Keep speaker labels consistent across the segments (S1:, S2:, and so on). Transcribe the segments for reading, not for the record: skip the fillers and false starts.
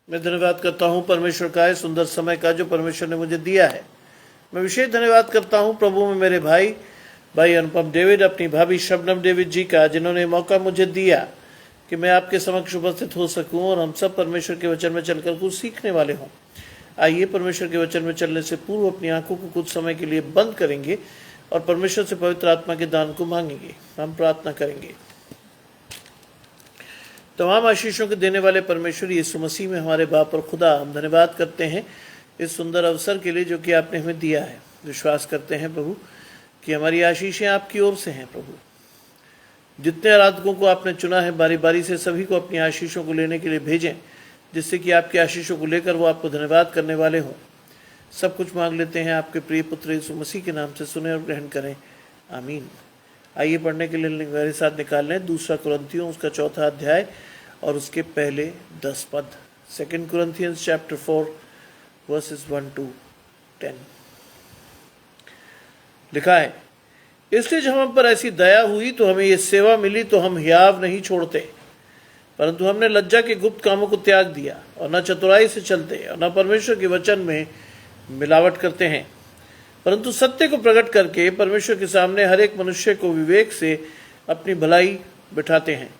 S1: मैं धन्यवाद करता हूँ परमेश्वर का इस सुंदर समय का जो परमेश्वर ने मुझे दिया है। मैं विशेष धन्यवाद करता हूँ प्रभु में मेरे भाई अनुपम डेविड, अपनी भाभी शबनम डेविड जी का, जिन्होंने मौका मुझे दिया कि मैं आपके समक्ष उपस्थित हो सकूं और हम सब परमेश्वर के वचन में चलकर कुछ सीखने वाले हों। आइए परमेश्वर के वचन में चलने से पूर्व अपनी आंखों को कुछ समय के लिए बंद करेंगे और परमेश्वर से पवित्र आत्मा के दान को मांगेंगे। हम प्रार्थना करेंगे। तमाम आशीषों के देने वाले परमेश्वर यीशु मसीह में हमारे बाप और खुदा, हम धन्यवाद करते हैं इस सुंदर अवसर के लिए जो कि आपने हमें दिया है। विश्वास करते हैं प्रभु कि हमारी आशीषें आपकी ओर से हैं। प्रभु, जितने आराधकों को आपने चुना है बारी बारी से सभी को अपनी आशीषों को लेने के लिए भेजें, जिससे कि आपकी आशीषों को लेकर वो आपको धन्यवाद करने वाले हों। सब कुछ मांग लेते हैं आपके प्रिय पुत्र यीशु मसीह के नाम से, सुने और ग्रहण करें, आमीन। आइए पढ़ने के लिए मेरे साथ निकाल लें 2 कुरिन्थियों उसका 4 अध्याय और उसके पहले 10 पद। 2 Corinthians chapter 4 verses 1 to 10 लिखा है, इसलिए जब हम पर ऐसी दया हुई तो हमें ये सेवा मिली तो हम हियाव नहीं छोड़ते, परंतु हमने लज्जा के गुप्त कामों को त्याग दिया और न चतुराई से चलते और न परमेश्वर के वचन में मिलावट करते हैं, परंतु सत्य को प्रकट करके परमेश्वर के सामने हर एक मनुष्य को विवेक से अपनी भलाई बिठाते हैं।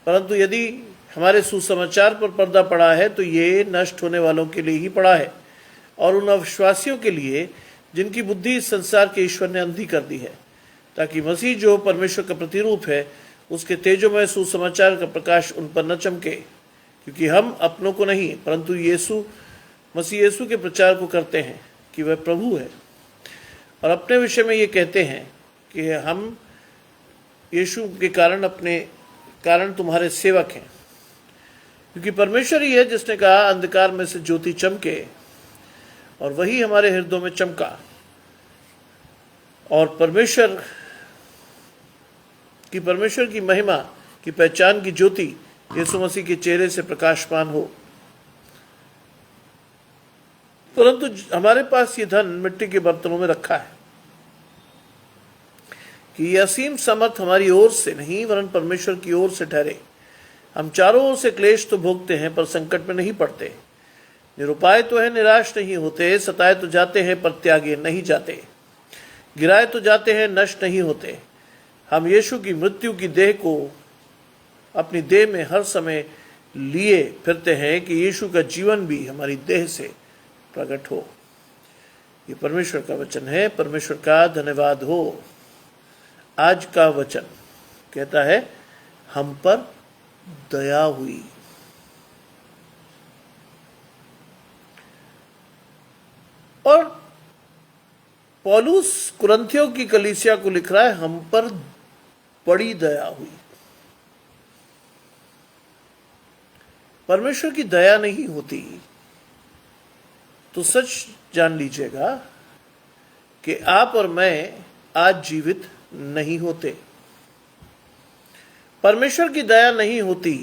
S1: परंतु यदि हमारे सुसमाचार पर पर्दा पड़ा है तो ये नष्ट होने वालों के लिए ही पड़ा है और उन अविश्वासियों के लिए जिनकी बुद्धि इस संसार के ईश्वर ने अंधी कर दी है, ताकि मसीह जो परमेश्वर का प्रतिरूप है उसके तेजोमय सुसमाचार का प्रकाश उन पर न चमके। क्योंकि हम अपनों को नहीं परंतु मसीह यीशु के प्रचार को करते हैं कि वह प्रभु है, और अपने विषय में ये कहते हैं कि हम यीशु के कारण तुम्हारे सेवक हैं। क्योंकि परमेश्वर ही है जिसने कहा अंधकार में से ज्योति चमके, और वही हमारे हृदयों में चमका, और परमेश्वर की महिमा की पहचान की ज्योति यीशु मसीह के चेहरे से प्रकाशमान हो। परंतु हमारे पास ये धन मिट्टी के बर्तनों में रखा है कि यह असीम समर्थ हमारी ओर से नहीं वरन परमेश्वर की ओर से ठहरे। हम चारों ओर से क्लेश तो भोगते हैं पर संकट में नहीं पड़ते, निरुपाय तो है निराश नहीं होते, सताए तो जाते हैं पर त्यागे नहीं जाते, गिराए तो जाते हैं नष्ट नहीं होते। हम यीशु की मृत्यु की देह को अपनी देह में हर समय लिए फिरते हैं कि यीशु का जीवन भी हमारी देह से प्रकट हो। ये परमेश्वर का वचन है। परमेश्वर का धन्यवाद हो। आज का वचन कहता है, हम पर दया हुई। और पौलुस कुरिन्थियों की कलीसिया को लिख रहा है, हम पर बड़ी दया हुई। परमेश्वर की दया नहीं होती तो सच जान लीजिएगा कि आप और मैं आज जीवित नहीं होते। परमेश्वर की दया नहीं होती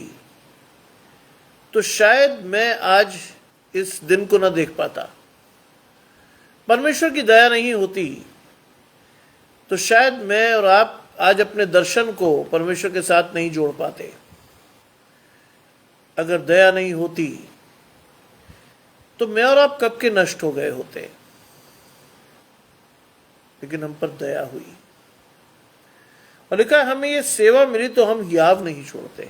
S1: तो शायद मैं आज इस दिन को न देख पाता। परमेश्वर की दया नहीं होती तो शायद मैं और आप आज अपने दर्शन को परमेश्वर के साथ नहीं जोड़ पाते। अगर दया नहीं होती तो मैं और आप कब के नष्ट हो गए होते। लेकिन हम पर दया हुई और लिखा, हमें ये सेवा मिली तो हम हियाव नहीं छोड़ते।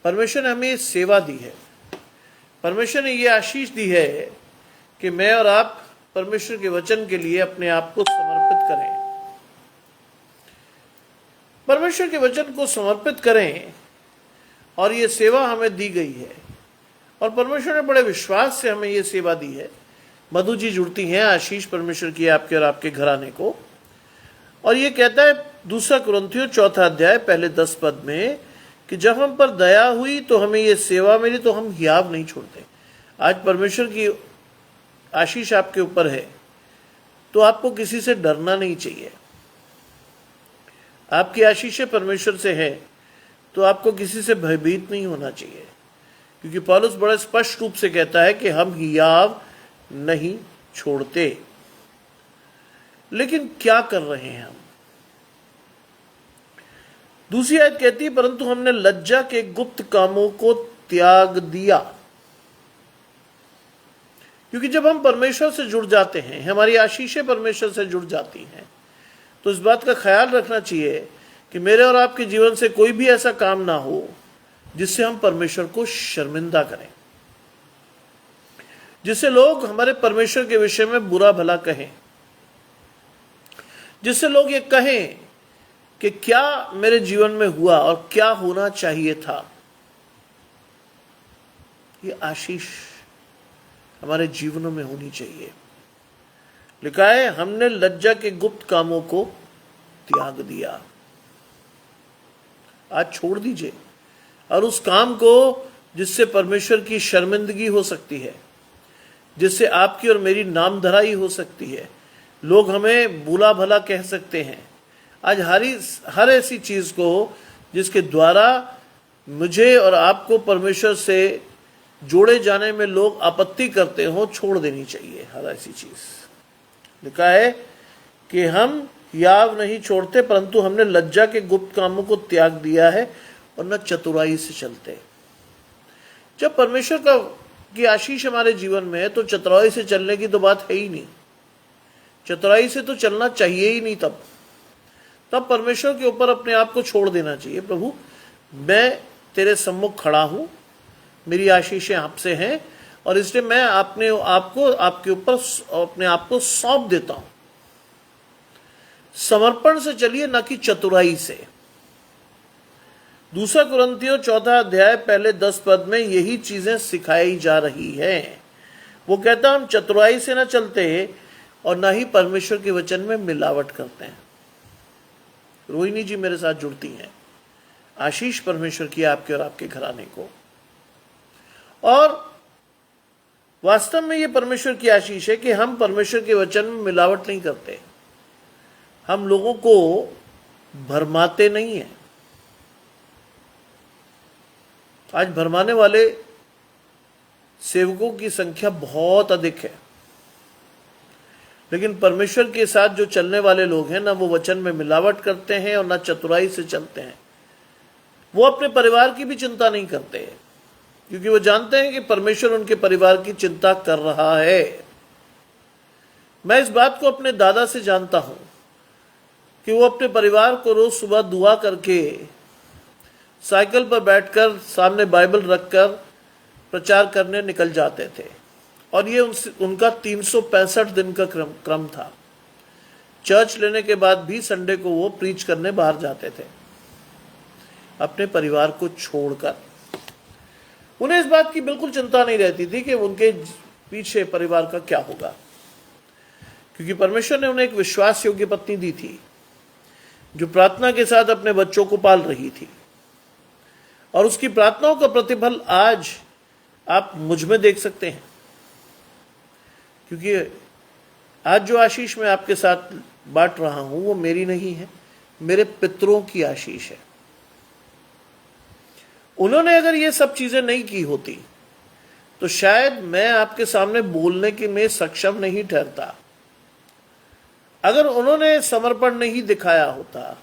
S1: परमेश्वर ने हमें ये सेवा दी है। परमेश्वर ने ये आशीष दी है कि मैं और आप परमेश्वर के वचन के लिए अपने आप को समर्पित करें। परमेश्वर के वचन को समर्पित करें, और ये सेवा हमें दी गई है। और परमेश्वर ने बड़े विश्वास से हमें ये सेवा दी है। मधु जी जुड़ती हैं, आशीष परमेश्वर की आपके और आपके घराने को। और ये कहता है 2 कुरिन्थियों 4 अध्याय पहले 10 पद में कि जब हम पर दया हुई तो हमें ये सेवा मिली तो हम हियाव नहीं छोड़ते। आज परमेश्वर की आशीष आपके ऊपर है तो आपको किसी से डरना नहीं चाहिए। आपकी आशीषें परमेश्वर से है तो आपको किसी से भयभीत नहीं होना चाहिए। क्योंकि पौलुस बड़ा स्पष्ट रूप से कहता है कि हम हियाव नहीं छोड़ते। लेकिन क्या कर रहे हैं हम? दूसरी आयत कहती है, परंतु हमने लज्जा के गुप्त कामों को त्याग दिया। क्योंकि जब हम परमेश्वर से जुड़ जाते हैं, हमारी आशीषें परमेश्वर से जुड़ जाती हैं, तो इस बात का ख्याल रखना चाहिए कि मेरे और आपके जीवन से कोई भी ऐसा काम ना हो जिससे हम परमेश्वर को शर्मिंदा करें, जिससे लोग हमारे परमेश्वर के विषय में बुरा भला कहें, जिससे लोग ये कहें कि क्या मेरे जीवन में हुआ और क्या होना चाहिए था। ये आशीष हमारे जीवनों में होनी चाहिए। लिखा है, हमने लज्जा के गुप्त कामों को त्याग दिया। आज छोड़ दीजिए और उस काम को जिससे परमेश्वर की शर्मिंदगी हो सकती है, जिससे आपकी और मेरी नामधराई हो सकती है, लोग हमें बुरा भला कह सकते हैं। आज हर ऐसी चीज को जिसके द्वारा मुझे और आपको परमेश्वर से जोड़े जाने में लोग आपत्ति करते हो, छोड़ देनी चाहिए हर ऐसी चीज। लिखा है कि हम याव नहीं छोड़ते, परंतु हमने लज्जा के गुप्त कामों को त्याग दिया है और न चतुराई से चलते। जब परमेश्वर की आशीष हमारे जीवन में है तो चतुराई से चलने की तो बात है ही नहीं। चतुराई से तो चलना चाहिए ही नहीं। तब परमेश्वर के ऊपर अपने आप को छोड़ देना चाहिए। प्रभु, मैं तेरे सम्मुख खड़ा हूं, मेरी आशीषें आपसे हैं और इसलिए मैं अपने आपके ऊपर अपने आप को सौंप देता हूं। समर्पण से चलिए, न कि चतुराई से। दूसरा कुरिन्थियों 4 अध्याय पहले 10 पद में यही चीजें सिखाई जा रही हैं। वो कहता, हम चतुराई से न चलते और न ही परमेश्वर के वचन में मिलावट करते हैं। रोहिणी जी मेरे साथ जुड़ती हैं। आशीष परमेश्वर की आपके और आपके घराने को। और वास्तव में ये परमेश्वर की आशीष है कि हम परमेश्वर के वचन में मिलावट नहीं करते, हम लोगों को भरमाते नहीं हैं। आज भरमाने वाले सेवकों की संख्या बहुत अधिक है, लेकिन परमेश्वर के साथ जो चलने वाले लोग हैं ना, वो वचन में मिलावट करते हैं और ना चतुराई से चलते हैं। वो अपने परिवार की भी चिंता नहीं करते हैं, क्योंकि वो जानते हैं कि परमेश्वर उनके परिवार की चिंता कर रहा है। मैं इस बात को अपने दादा से जानता हूं कि वो अपने परिवार को रोज सुबह दुआ करके साइकिल पर बैठकर सामने बाइबल रखकर प्रचार करने निकल जाते थे। और ये उनका 365 दिन का क्रम था। चर्च लेने के बाद भी संडे को वो प्रीच करने बाहर जाते थे, अपने परिवार को छोड़कर। उन्हें इस बात की बिल्कुल चिंता नहीं रहती थी कि उनके पीछे परिवार का क्या होगा, क्योंकि परमेश्वर ने उन्हें एक विश्वास योग्य पत्नी दी थी जो प्रार्थना के साथ अपने बच्चों को पाल रही थी। और उसकी प्रार्थनाओं का प्रतिफल आज आप मुझ में देख सकते हैं, क्योंकि आज जो आशीष मैं आपके साथ बांट रहा हूं वो मेरी नहीं है, मेरे पितरों की आशीष है। उन्होंने अगर ये सब चीजें नहीं की होती तो शायद मैं आपके सामने बोलने के में सक्षम नहीं ठहरता। अगर उन्होंने समर्पण नहीं दिखाया होता,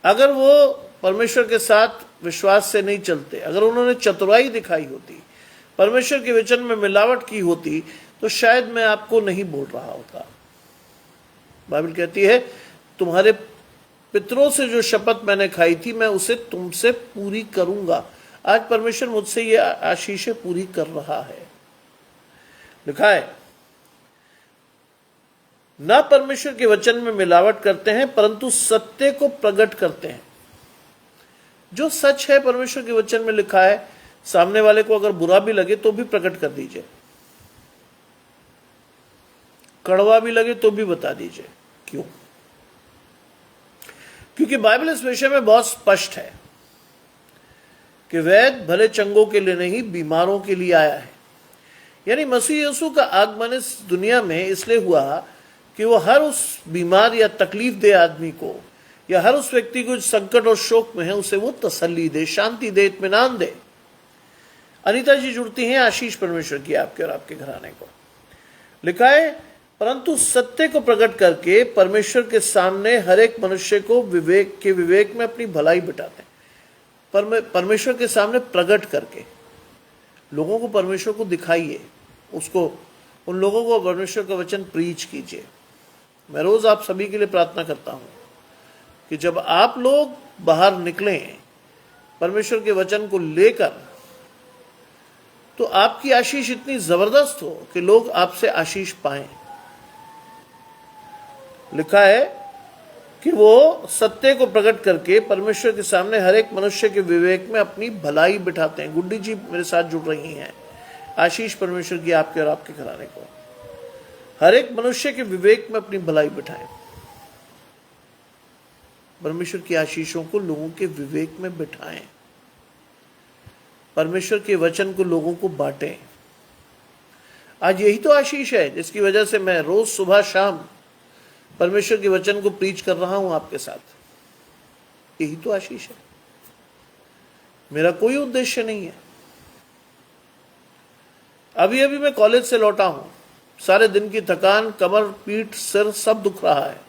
S1: अगर वो परमेश्वर के साथ विश्वास से नहीं चलते, अगर उन्होंने चतुराई दिखाई होती, परमेश्वर के वचन में मिलावट की होती, तो शायद मैं आपको नहीं बोल रहा होता। बाइबल कहती है, तुम्हारे पितरों से जो शपथ मैंने खाई थी मैं उसे तुमसे पूरी करूंगा। आज परमेश्वर मुझसे ये आशीषें पूरी कर रहा है। लिखा है, ना परमेश्वर के वचन में मिलावट करते हैं परंतु सत्य को प्रकट करते हैं। जो सच है परमेश्वर के वचन में लिखा है, सामने वाले को अगर बुरा भी लगे तो भी प्रकट कर दीजिए, कड़वा भी लगे तो भी बता दीजिए। क्यों? क्योंकि बाइबल इस विषय में बहुत स्पष्ट है कि वैद्य भले चंगों के लिए नहीं बीमारों के लिए आया है। यानी मसीह यीशु का आगमन इस दुनिया में इसलिए हुआ कि वो हर उस बीमार या तकलीफ दे आदमी को, या हर उस व्यक्ति को जो संकट और शोक में है, उसे वो तसल्ली दे, शांति दे, इत्मीनान दे। अनीता जी जुड़ती हैं, आशीष परमेश्वर की आपके और आपके घराने को। लिखा है, परंतु सत्य को प्रकट करके परमेश्वर के सामने हर एक मनुष्य को विवेक में अपनी भलाई बिठाते हैं। परमेश्वर के सामने प्रकट करके लोगों को परमेश्वर को दिखाइए, उसको उन लोगों को परमेश्वर का वचन प्रीच कीजिए। मैं रोज आप सभी के लिए प्रार्थना करता हूं कि जब आप लोग बाहर निकलें परमेश्वर के वचन को लेकर, तो आपकी आशीष इतनी जबरदस्त हो कि लोग आपसे आशीष पाएं। लिखा है कि वो सत्य को प्रकट करके परमेश्वर के सामने हर एक मनुष्य के विवेक में अपनी भलाई बिठाते हैं। गुड्डी जी मेरे साथ जुड़ रही हैं। आशीष परमेश्वर की आपके और आपके घराने को। हर एक मनुष्य के विवेक में अपनी भलाई बिठाएं। परमेश्वर की आशीषों को लोगों के विवेक में बिठाएं। परमेश्वर के वचन को लोगों को बांटें। आज यही तो आशीष है जिसकी वजह से मैं रोज सुबह शाम परमेश्वर के वचन को प्रीच कर रहा हूं आपके साथ। यही तो आशीष है। मेरा कोई उद्देश्य नहीं है। अभी अभी मैं कॉलेज से लौटा हूं। सारे दिन की थकान, कमर, पीठ, सिर सब दुख रहा है।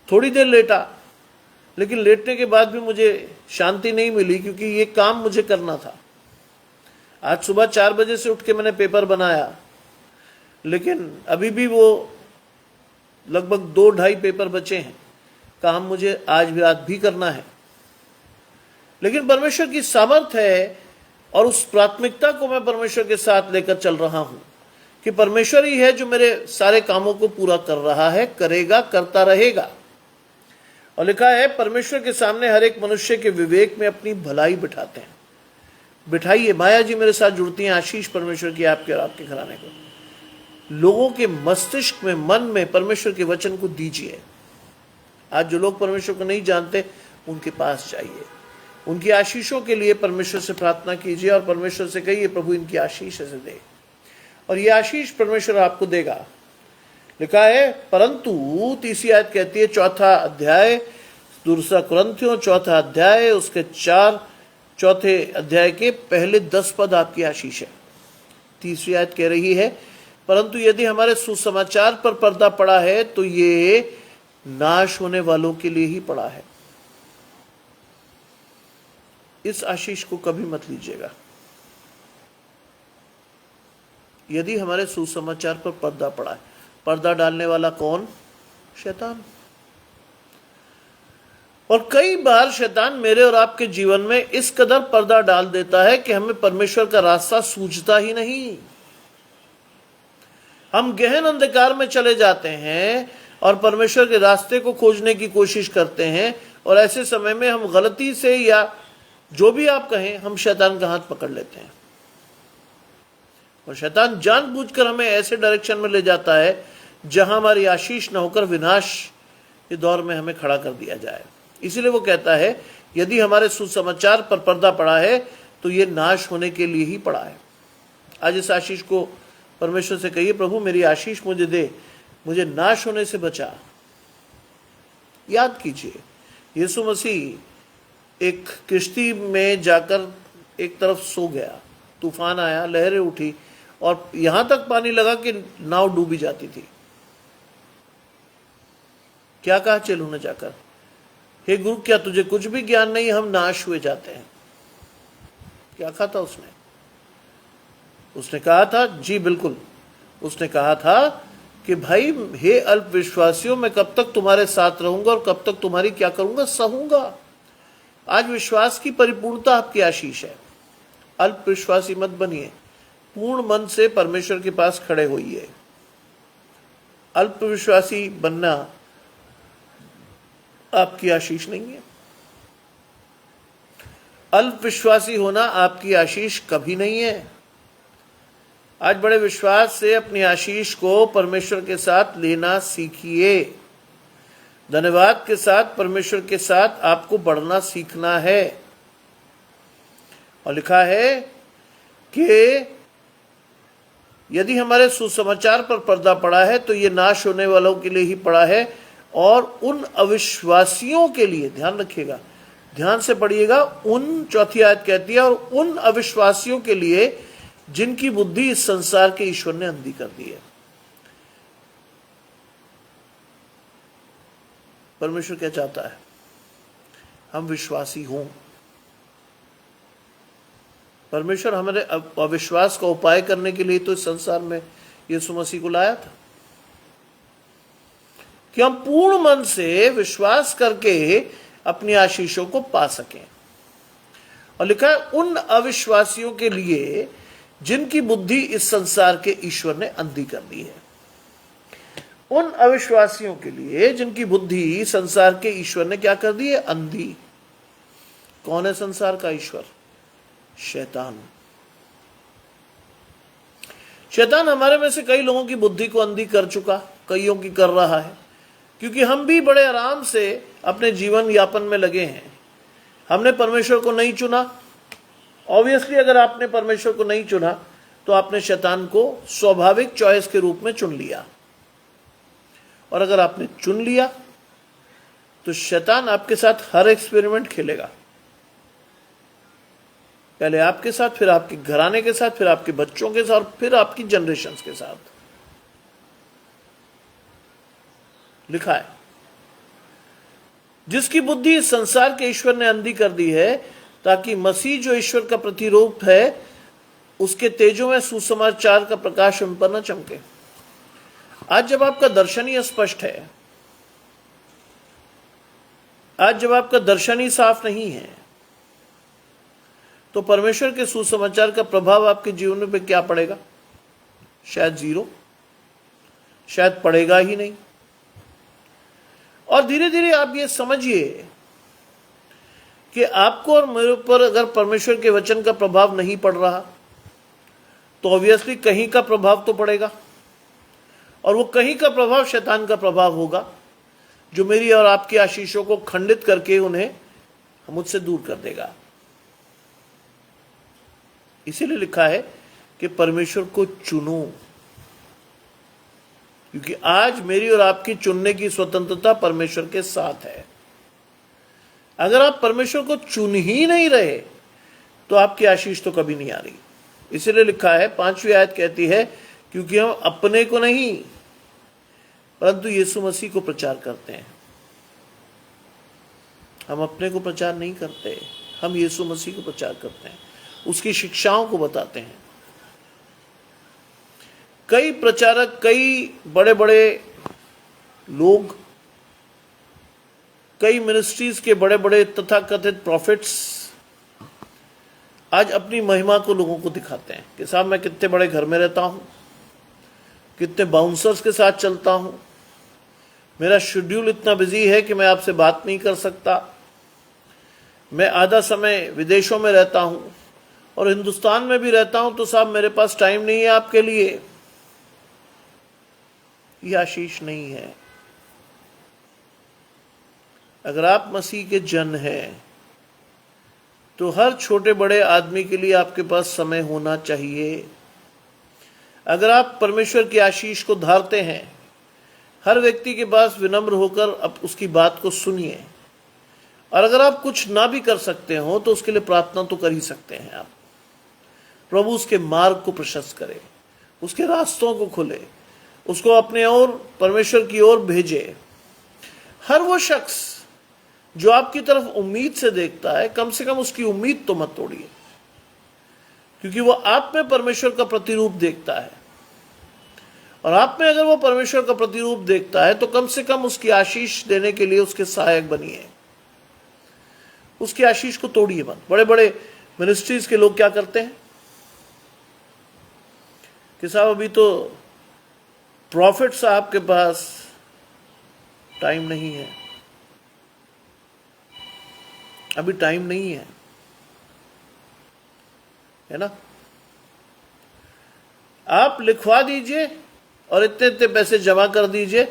S1: थोड़ी देर लेटा, लेकिन लेटने के बाद भी मुझे शांति नहीं मिली, क्योंकि ये काम मुझे करना था। आज सुबह 4 बजे से उठ के मैंने पेपर बनाया, लेकिन अभी भी वो लगभग 2-2.5 पेपर बचे हैं। काम मुझे आज रात भी करना है, लेकिन परमेश्वर की सामर्थ है और उस प्राथमिकता को मैं परमेश्वर के साथ लेकर चल रहा हूं कि परमेश्वर ही है जो मेरे सारे कामों को पूरा कर रहा है, करेगा, करता रहेगा। और लिखा है परमेश्वर के सामने हर एक मनुष्य के विवेक में अपनी भलाई बिठाते हैं। बिठाइए। माया जी मेरे साथ जुड़ती हैं। आशीष परमेश्वर की आपके और आपके घराने को। लोगों के मस्तिष्क में, मन में परमेश्वर के वचन को दीजिए। आज जो लोग परमेश्वर को नहीं जानते उनके पास जाइए। उनकी आशीषों के लिए परमेश्वर से प्रार्थना कीजिए और परमेश्वर से कहिए प्रभु इनकी आशीष ऐसे दे, और ये आशीष परमेश्वर आपको देगा। लिखा है परंतु 30 आयत कहती है, 4 अध्याय दूसरा कुरिन्थियों 4 अध्याय उसके 4 अध्याय के पहले 10 पद आपकी आशीष है। 30 आयत कह रही है परंतु यदि हमारे सुसमाचार पर पर्दा पड़ा है तो ये नाश होने वालों के लिए ही पड़ा है। इस आशीष को कभी मत लीजिएगा। यदि हमारे सुसमाचार पर पर्दा पड़ा है, पर्दा डालने वाला कौन? शैतान। और कई बार शैतान मेरे और आपके जीवन में इस कदर पर्दा डाल देता है कि हमें परमेश्वर का रास्ता सूझता ही नहीं। हम गहन अंधकार में चले जाते हैं और परमेश्वर के रास्ते को खोजने की कोशिश करते हैं, और ऐसे समय में हम गलती से या जो भी आप कहें, हम शैतान का हाथ पकड़ लेते हैं। और शैतान जानबूझकर हमें ऐसे डायरेक्शन में ले जाता है जहां हमारी आशीष न होकर विनाश के दौर में हमें खड़ा कर दिया जाए। इसीलिए वो कहता है यदि हमारे सुसमाचार पर पर्दा पड़ा है तो ये नाश होने के लिए ही पड़ा है। आज इस आशीष को परमेश्वर से कहिए प्रभु मेरी आशीष मुझे दे, मुझे नाश होने से बचा। याद कीजिए यीशु मसीह एक किश्ती में जाकर एक तरफ सो गया, तूफान आया, लहरें उठी और यहां तक पानी लगा कि नाव डूबी जाती थी। क्या कहा चेलों ने जाकर, हे गुरु क्या तुझे कुछ भी ज्ञान नहीं, हम नाश हुए जाते हैं। क्या कहा था उसने? उसने कहा था, जी बिल्कुल, उसने कहा था कि भाई हे अल्प विश्वासियों, मैं कब तक तुम्हारे साथ रहूंगा और कब तक तुम्हारी क्या करूंगा, सहूंगा। आज विश्वास की परिपूर्णता आपकी आशीष है। अल्प विश्वासी मत बनिए, पूर्ण मन से परमेश्वर के पास खड़े होइए। अल्प विश्वासी बनना आपकी आशीष नहीं है। अल्प विश्वासी होना आपकी आशीष कभी नहीं है। आज बड़े विश्वास से अपनी आशीष को परमेश्वर के साथ लेना सीखिए। धन्यवाद के साथ परमेश्वर के साथ आपको बढ़ना सीखना है। और लिखा है कि यदि हमारे सुसमाचार पर पर्दा पड़ा है तो ये नाश होने वालों के लिए ही पड़ा है, और उन अविश्वासियों के लिए, ध्यान रखिएगा, ध्यान से पढ़िएगा, उन 4 आयत कहती है, और उन अविश्वासियों के लिए जिनकी बुद्धि इस संसार के ईश्वर ने अंधी कर दी है। परमेश्वर क्या चाहता है? हम विश्वासी हों। परमेश्वर हमारे अविश्वास का उपाय करने के लिए तो इस संसार में यीशु मसीह को लाया था, कि हम पूर्ण मन से विश्वास करके अपनी आशीषों को पा सकें। और लिखा है उन अविश्वासियों के लिए जिनकी बुद्धि इस संसार के ईश्वर ने अंधी कर दी है। उन अविश्वासियों के लिए जिनकी बुद्धि संसार के ईश्वर ने क्या कर दी है? अंधी। कौन है संसार का ईश्वर? शैतान। शैतान हमारे में से कई लोगों की बुद्धि को अंधी कर चुका, कईयों की कर रहा है, क्योंकि हम भी बड़े आराम से अपने जीवन यापन में लगे हैं। हमने परमेश्वर को नहीं चुना। ऑब्वियसली अगर आपने परमेश्वर को नहीं चुना तो आपने शैतान को स्वाभाविक चॉइस के रूप में चुन लिया, और अगर आपने चुन लिया तो शैतान आपके साथ हर एक्सपेरिमेंट खेलेगा। पहले आपके साथ, फिर आपके घराने के साथ, फिर आपके बच्चों के साथ, फिर आपकी जनरेशंस के साथ। लिखा है जिसकी बुद्धि इस संसार के ईश्वर ने अंधी कर दी है, ताकि मसीह जो ईश्वर का प्रतिरूप है उसके तेजों में सुसमाचार का प्रकाश उन पर न चमके। आज जब आपका दर्शन ही स्पष्ट है, आज जब आपका दर्शन ही साफ नहीं है, तो परमेश्वर के सुसमाचार का प्रभाव आपके जीवन पे क्या पड़ेगा? शायद जीरो, शायद पड़ेगा ही नहीं। और धीरे धीरे आप ये समझिए कि आपको और मेरे ऊपर अगर परमेश्वर के वचन का प्रभाव नहीं पड़ रहा तो ऑब्वियसली कहीं का प्रभाव तो पड़ेगा, और वो कहीं का प्रभाव शैतान का प्रभाव होगा, जो मेरी और आपकी आशीषों को खंडित करके उन्हें मुझसे दूर कर देगा। इसीलिए लिखा है कि परमेश्वर को चुनो, क्योंकि आज मेरी और आपकी चुनने की स्वतंत्रता परमेश्वर के साथ है। अगर आप परमेश्वर को चुन ही नहीं रहे तो आपकी आशीष तो कभी नहीं आ रही। इसीलिए लिखा है 5वीं आयत कहती है, क्योंकि हम अपने को नहीं परंतु यीशु मसीह को प्रचार करते हैं। हम अपने को प्रचार नहीं करते, हम यीशु मसीह को प्रचार करते हैं, उसकी शिक्षाओं को बताते हैं। कई प्रचारक, कई बड़े बड़े लोग, कई मिनिस्ट्रीज के बड़े बड़े तथाकथित प्रॉफिट्स आज अपनी महिमा को लोगों को दिखाते हैं कि साहब मैं कितने बड़े घर में रहता हूं, कितने बाउंसर्स के साथ चलता हूं, मेरा शेड्यूल इतना बिजी है कि मैं आपसे बात नहीं कर सकता, मैं आधा समय विदेशों में रहता हूं और हिंदुस्तान में भी रहता हूं, तो साहब मेरे पास टाइम नहीं है आपके लिए। यह आशीष नहीं है। अगर आप मसीह के जन हैं तो हर छोटे बड़े आदमी के लिए आपके पास समय होना चाहिए। अगर आप परमेश्वर की आशीष को धारते हैं, हर व्यक्ति के पास विनम्र होकर अब उसकी बात को सुनिए। और अगर आप कुछ ना भी कर सकते हो तो उसके लिए प्रार्थना तो कर ही सकते हैं। आप प्रभु उसके मार्ग को प्रशस्त करे, उसके रास्तों को खोले, उसको अपने ओर, परमेश्वर की ओर भेजे। हर वो शख्स जो आपकी तरफ उम्मीद से देखता है, कम से कम उसकी उम्मीद तो मत तोड़िए, क्योंकि वो आप में परमेश्वर का प्रतिरूप देखता है। और आप में अगर वो परमेश्वर का प्रतिरूप देखता है तो कम से कम उसकी आशीष देने के लिए उसके सहायक बनिए। उसकी आशीष को तोड़िए मत। बड़े बड़े मिनिस्ट्रीज के लोग क्या करते हैं कि साहब अभी तो प्रॉफिट साहब के पास टाइम नहीं है, अभी टाइम नहीं है ना। आप लिखवा दीजिए और इतने इतने पैसे जमा कर दीजिए,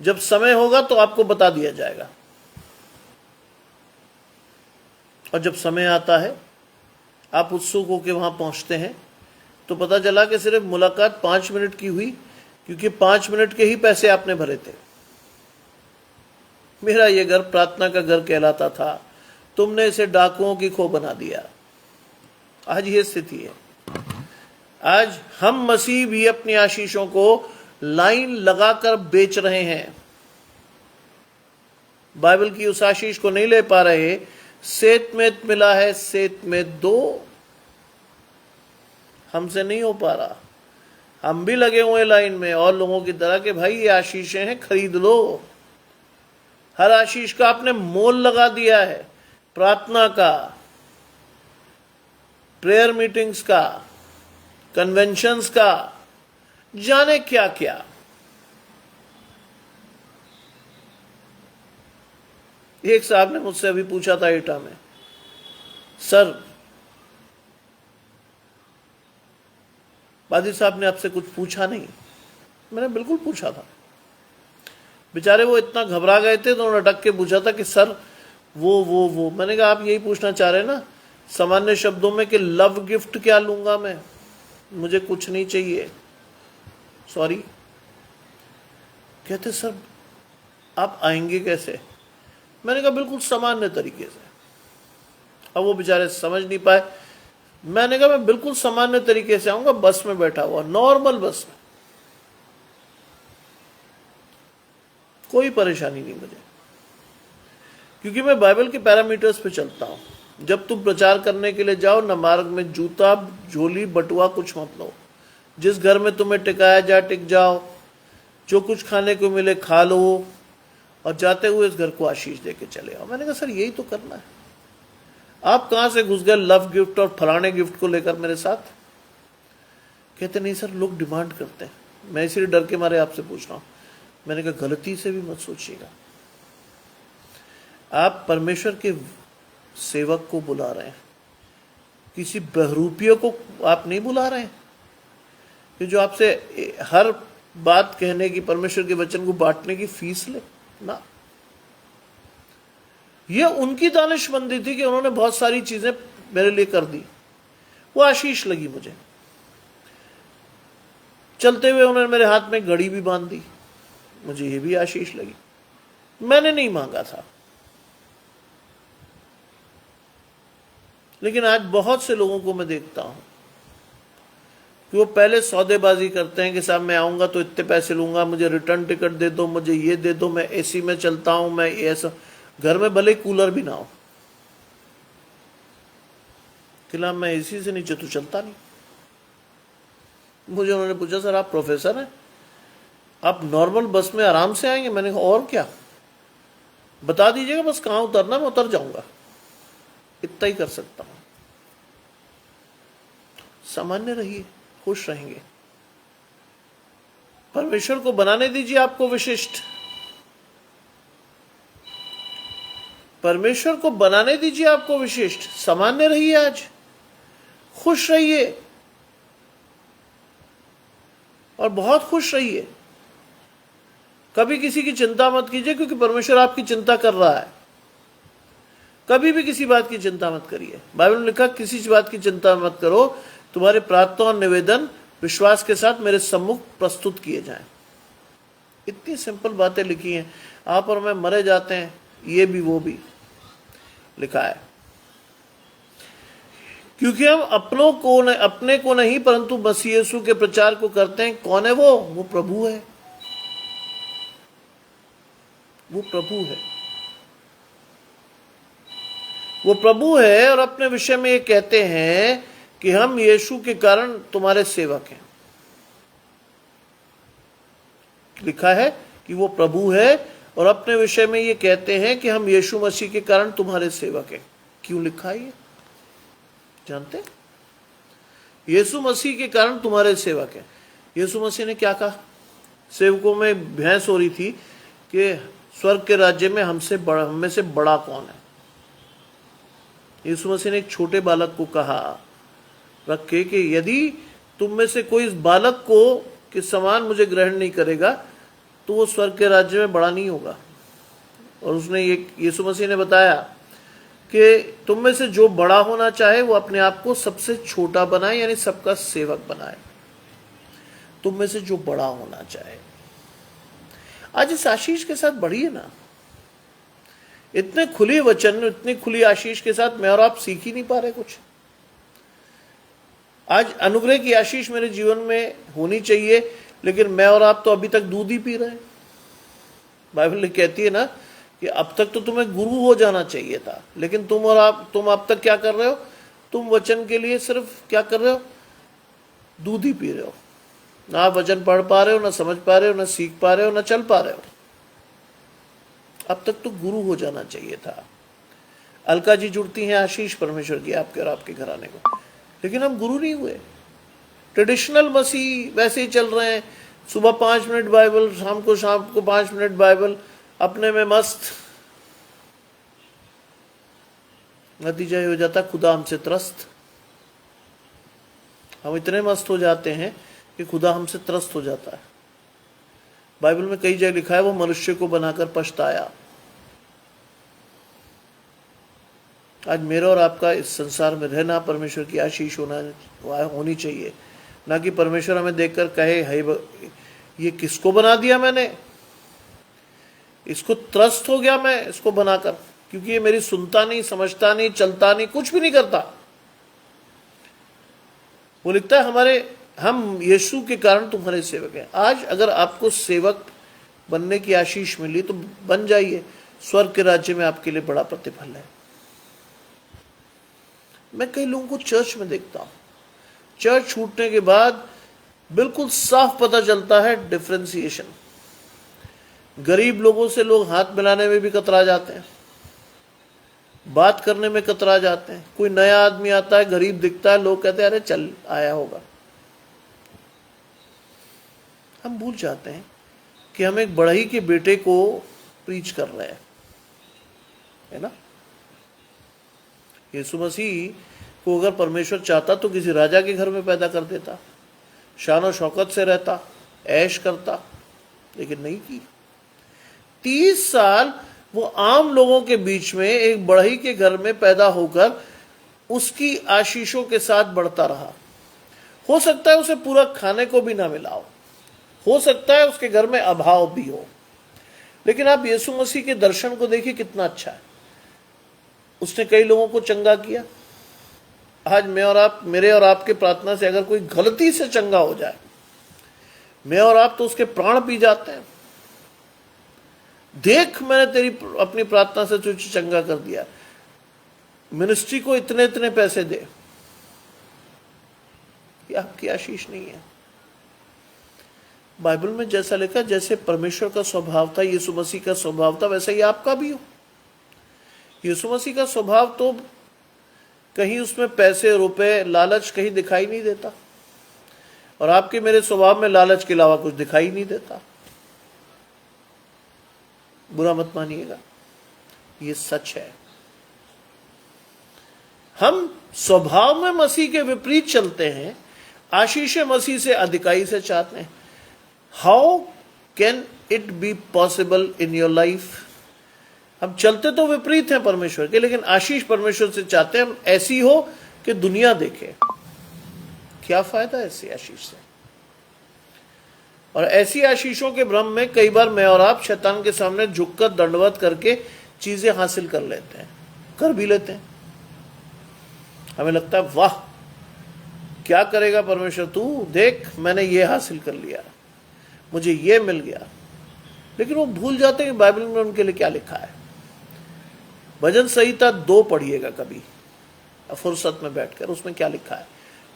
S1: जब समय होगा तो आपको बता दिया जाएगा। और जब समय आता है, आप उत्सुक होकर वहां पहुंचते हैं तो पता चला कि सिर्फ मुलाकात 5 मिनट की हुई, क्योंकि 5 मिनट के ही पैसे आपने भरे थे। मेरा ये घर प्रार्थना का घर कहलाता था, तुमने इसे डाकुओं की खो बना दिया। आज ये स्थिति है। आज हम मसीह भी अपनी आशीषों को लाइन लगाकर बेच रहे हैं। बाइबल की उस आशीष को नहीं ले पा रहे। सेत में मिला है, सेत में दो। हमसे नहीं हो पा रहा। हम भी लगे हुए लाइन में और लोगों की तरह कि भाई ये आशीषें हैं, खरीद लो। हर आशीष का आपने मोल लगा दिया है, प्रार्थना का, प्रेयर मीटिंग्स का, कन्वेंशंस का, जाने क्या क्या। एक साहब ने मुझसे अभी पूछा था एटा में, सर बादी साहब ने आपसे कुछ पूछा नहीं? मैंने बिल्कुल पूछा था। बेचारे वो इतना घबरा गए थे तो उन्होंने अटक के पूछा था कि सर वो मैंने कहा आप यही पूछना चाह रहे हैं ना सामान्य शब्दों में कि लव गिफ्ट क्या लूंगा मैं, मुझे कुछ नहीं चाहिए, सॉरी। कहते सर आप आएंगे कैसे? मैंने कहा बिल्कुल सामान्य तरीके से। अब वो बेचारे समझ नहीं पाए। मैंने कहा मैं बिल्कुल सामान्य तरीके से आऊंगा, बस में बैठा हुआ, नॉर्मल बस में, कोई परेशानी नहीं मुझे, क्योंकि मैं बाइबल के पैरामीटर्स पे चलता हूं। जब तुम प्रचार करने के लिए जाओ ना, मार्ग में जूता झोली बटुआ कुछ मत लो, जिस घर में तुम्हें टिकाया जाए टिक जाओ, जो कुछ खाने को मिले खा लो, और जाते हुए इस घर को आशीष देके चले आओ। मैंने कहा सर यही तो करना है, आप कहां से घुस गए लव गिफ्ट और फलाने गिफ्ट को लेकर मेरे साथ? कहते नहीं सर लोग डिमांड करते हैं, मैं इसीलिए डर के मारे आपसे पूछ रहा हूं। मैंने कहा गलती से भी मत सोचिएगा, आप परमेश्वर के सेवक को बुला रहे हैं, किसी बहरूपियों को आप नहीं बुला रहे हैं कि जो आपसे हर बात कहने की, परमेश्वर के वचन को बांटने की फीस ले ना। यह उनकी दानिशमंदी थी कि उन्होंने बहुत सारी चीजें मेरे लिए कर दी, वो आशीष लगी मुझे। चलते हुए उन्होंने मेरे हाथ में घड़ी भी बांध दी, मुझे ये भी आशीष लगी, मैंने नहीं मांगा था। लेकिन आज बहुत से लोगों को मैं देखता हूं कि वो पहले सौदेबाजी करते हैं कि साहब मैं आऊंगा तो इतने पैसे लूंगा, मुझे रिटर्न टिकट दे दो, मुझे ये दे दो, मैं एसी में चलता हूं, मैं ऐसा, घर में भले कूलर भी ना हो, कि मैं एसी से नीचे तो चलता नहीं। मुझे उन्होंने पूछा सर आप प्रोफेसर हैं, आप नॉर्मल बस में आराम से आएंगे? मैंने कहा और क्या, बता दीजिएगा बस कहां उतरना, मैं उतर जाऊंगा, इतना ही कर सकता हूं। सामान्य रहिए, खुश रहेंगे। परमेश्वर को बनाने दीजिए आपको विशिष्ट, परमेश्वर को बनाने दीजिए आपको विशिष्ट। सामान्य रहिए, आज खुश रहिए और बहुत खुश रहिए। कभी किसी की चिंता मत कीजिए, क्योंकि परमेश्वर आपकी चिंता कर रहा है। कभी भी किसी बात की चिंता मत करिए। बाइबल में लिखा किसी बात की चिंता मत करो, तुम्हारे प्रार्थना और निवेदन विश्वास के साथ मेरे सम्मुख प्रस्तुत किए जाएं। इतनी सिंपल बातें लिखी हैं, आप और मैं मरे जाते हैं, ये भी वो भी लिखा है। क्योंकि हम अपने को नहीं परंतु मसीह यीशु के प्रचार को करते हैं। कौन है वो प्रभु है, वो प्रभु है, वो प्रभु है। और अपने विषय में ये कहते हैं कि हम यीशु के कारण तुम्हारे सेवक हैं। लिखा है कि वो प्रभु है और अपने विषय में ये कहते हैं कि हम यीशु मसीह के कारण तुम्हारे सेवक हैं। क्यों लिखा है ये जानते हैं? यीशु मसीह के कारण तुम्हारे सेवक हैं। यीशु मसीह ने क्या कहा? सेवकों में बहस हो रही थी कि स्वर्ग के राज्य में हम में से बड़ा कौन है। यीशु मसीह ने एक छोटे बालक को कहा रखे कि यदि तुम में से कोई इस बालक को के समान मुझे ग्रहण नहीं करेगा तो वो स्वर्ग के राज्य में बड़ा नहीं होगा। और उसने ये यीशु मसीह ने बताया कि तुम में से जो बड़ा होना चाहे वो अपने आप को सबसे छोटा बनाए, यानी सबका सेवक बनाए। तुम में से जो बड़ा होना चाहे। आज इस आशीष के साथ बढ़िए ना। इतने खुले वचन, इतनी खुली आशीष के साथ मैं और आप सीख ही नहीं पा रहे कुछ। आज अनुग्रह की आशीष मेरे जीवन में होनी चाहिए, लेकिन मैं और आप तो अभी तक दूध ही पी रहे हैं। बाइबल कहती है ना कि अब तक तो तुम्हें गुरु हो जाना चाहिए था, लेकिन तुम अब तक क्या कर रहे हो? तुम वचन के लिए सिर्फ क्या कर रहे हो? दूध ही पी रहे हो। ना आप वचन पढ़ पा रहे हो, ना समझ पा रहे हो, ना सीख पा रहे हो, ना चल पा रहे हो। अब तक तो गुरु हो जाना चाहिए था। अलका जी जुड़ती हैं आशीष परमेश्वर की आपके और आपके घराने को, लेकिन हम गुरु नहीं हुए। ट्रेडिशनल मसीह वैसे ही चल रहे हैं, सुबह 5 मिनट बाइबल, शाम को 5 मिनट बाइबल, अपने में मस्त। नतीजा ये हो जाता खुदा हमसे त्रस्त। हम इतने मस्त हो जाते हैं कि खुदा हमसे त्रस्त हो जाता है। बाइबल में कई जगह लिखा है वो मनुष्य को बनाकर पछताया। आज मेरा और आपका इस संसार में रहना परमेश्वर की आशीष होनी चाहिए, ना कि परमेश्वर हमें देखकर कहे ये किसको बना दिया मैंने, इसको त्रस्त हो गया मैं इसको बनाकर, क्योंकि ये मेरी सुनता नहीं, समझता नहीं, चलता नहीं, कुछ भी नहीं करता। वो लिखता है हम यीशु के कारण तुम्हारे सेवक हैं। आज अगर आपको सेवक बनने की आशीष मिली तो बन जाइए, स्वर्ग के राज्य में आपके लिए बड़ा प्रतिफल है। मैं कई लोगों को चर्च में देखता हूं, चर्च छूटने के बाद बिल्कुल साफ पता चलता है डिफरेंशिएशन। गरीब लोगों से लोग हाथ मिलाने में भी कतरा जाते हैं, बात करने में कतरा जाते हैं। कोई नया आदमी आता है, गरीब दिखता है, लोग कहते हैं अरे चल आया होगा। हम भूल जाते हैं कि हम एक बढ़ई के बेटे को प्रीच कर रहे हैं, है ना। यीशु मसीह को अगर परमेश्वर चाहता तो किसी राजा के घर में पैदा कर देता, शान और शौकत से रहता, ऐश करता, लेकिन नहीं की। 30 साल वो आम लोगों के बीच में एक बढ़ई के घर में पैदा होकर उसकी आशीषों के साथ बढ़ता रहा। हो सकता है उसे पूरा खाने को भी ना मिला हो सकता है उसके घर में अभाव भी हो, लेकिन आप यीशु मसीह के दर्शन को देखिए कितना अच्छा है। उसने कई लोगों को चंगा किया। आज मेरे और आपके प्रार्थना से अगर कोई गलती से चंगा हो जाए, मैं और आप तो उसके प्राण पी जाते हैं। देख मैंने तेरी अपनी प्रार्थना से तुझे चंगा कर दिया, मिनिस्ट्री को इतने इतने पैसे दे। ये आपकी आशीष नहीं है। बाइबल में जैसा लिखा, जैसे परमेश्वर का स्वभाव था, यीशु मसीह का स्वभाव था, वैसा ही आपका भी हो। यीशु मसीह का स्वभाव तो कहीं उसमें पैसे, रुपए, लालच कहीं दिखाई नहीं देता, और आपके मेरे स्वभाव में लालच के अलावा कुछ दिखाई नहीं देता। बुरा मत मानिएगा, ये सच है। हम स्वभाव में मसीह के विपरीत चलते हैं, आशीष मसीह से अधिकाई से चाहते हैं। How can it be possible in your life? हम चलते तो विपरीत हैं परमेश्वर के, लेकिन आशीष परमेश्वर से चाहते हैं हम ऐसी हो कि दुनिया देखे। क्या फायदा ऐसी आशीष से? और ऐसी आशीषों के भ्रम में कई बार मैं और आप शैतान के सामने झुककर दंडवत करके चीजें हासिल कर लेते हैं, कर भी लेते हैं। हमें लगता है वाह क्या करेगा परमेश्वर, तू देख मैंने ये हासिल कर लिया, मुझे ये मिल गया। लेकिन वो भूल जाते हैं कि बाइबल में उनके लिए क्या लिखा है। भजन संहिता 2 पढ़िएगा कभी फुर्सत में बैठकर, उसमें क्या लिखा है।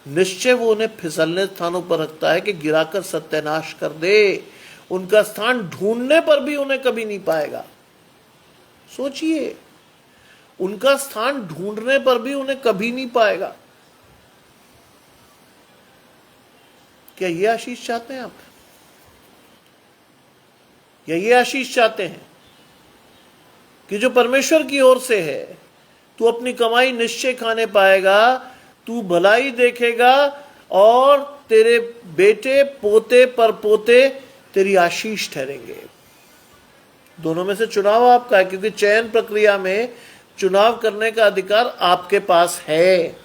S1: निश्चय वो उन्हें फिसलने स्थानों पर रखता है कि गिराकर सत्यानाश कर दे। उनका स्थान ढूंढने पर भी उन्हें कभी नहीं पाएगा। सोचिए, उनका स्थान ढूंढने पर भी उन्हें कभी नहीं पाएगा। क्या ये आशीष चाहते हैं आप? या ये आशीष चाहते हैं कि जो परमेश्वर की ओर से है, तू अपनी कमाई निश्चय खाने पाएगा, तू भलाई देखेगा, और तेरे बेटे पोते पर पोते तेरी आशीष ठहरेंगे। दोनों में से चुनाव आपका है, क्योंकि चयन प्रक्रिया में चुनाव करने का अधिकार आपके पास है।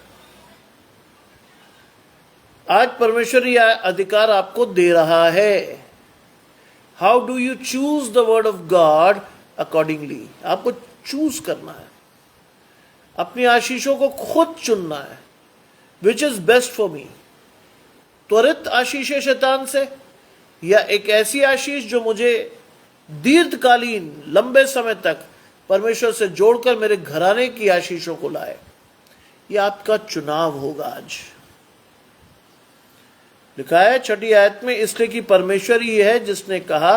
S1: आज परमेश्वर यह अधिकार आपको दे रहा है। How do you choose the word of God accordingly? आपको चूज करना है, अपनी आशीषों को खुद चुनना है। Which is best for me? त्वरित आशीष शैतान से, या एक ऐसी आशीष जो मुझे दीर्घकालीन लंबे समय तक परमेश्वर से जोड़कर मेरे घराने की आशीषों को लाए? यह आपका चुनाव होगा। आज लिखा है 6ठी आयत में, इसलिए कि परमेश्वर ही है जिसने कहा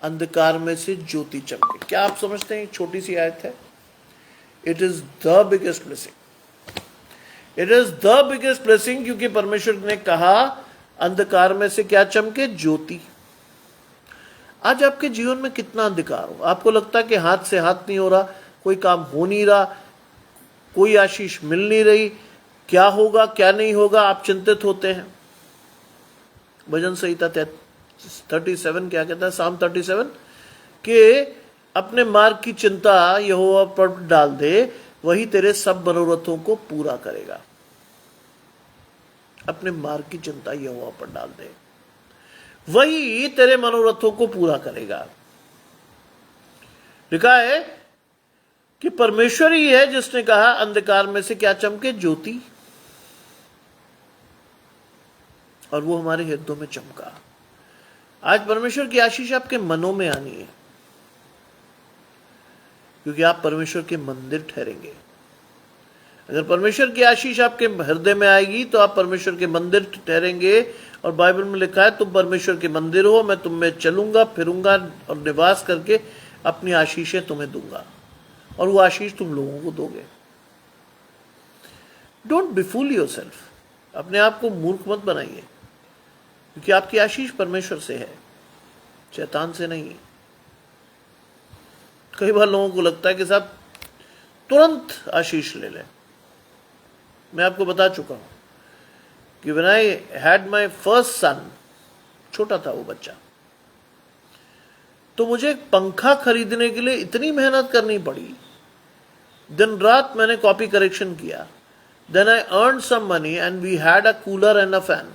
S1: अंधकार में से ज्योति चमके। क्या आप समझते हैं छोटी सी आयत है? It is the biggest blessing, it is the biggest blessing, क्योंकि परमेश्वर ने कहा अंधकार में से क्या चमके? ज्योति। आज आपके जीवन में कितना अंधकार हो, आपको लगता है कि हाथ से हाथ नहीं हो रहा, कोई काम हो नहीं रहा, कोई आशीष मिल नहीं रही, क्या होगा क्या नहीं होगा, आप चिंतित होते हैं। भजन संहिता 37 क्या कहता है? साम 37 कि अपने मार्ग की चिंता यहोवा पर डाल दे, वही तेरे सब मनोरथों को पूरा करेगा। अपने मार्ग की चिंता यहोवा पर डाल दे, वही तेरे मनोरथों को पूरा करेगा। लिखा है कि परमेश्वर ही है जिसने कहा अंधकार में से क्या चमके? ज्योति। और वो हमारे हृदयों में चमका। आज परमेश्वर की आशीष आपके मनों में आनी है, क्योंकि आप परमेश्वर के मंदिर ठहरेंगे। अगर परमेश्वर की आशीष आपके हृदय में आएगी तो आप परमेश्वर के मंदिर ठहरेंगे। और बाइबल में लिखा है, तुम परमेश्वर के मंदिर हो, मैं तुम में चलूंगा फिरूंगा और निवास करके अपनी आशीषें तुम्हें दूंगा, और वो आशीष तुम लोगों को दोगे। डोंट बिफूल योरसेल्फ, अपने आप को मूर्ख मत बनाइए, क्योंकि आपकी आशीष परमेश्वर से है, शैतान से नहीं। कई बार लोगों को लगता है कि साहब तुरंत आशीष ले लें। मैं आपको बता चुका हूं कि when I had my first son, छोटा था वो बच्चा, तो मुझे एक पंखा खरीदने के लिए इतनी मेहनत करनी पड़ी। दिन रात मैंने कॉपी करेक्शन किया। Then I earn some money and we had a cooler and a fan.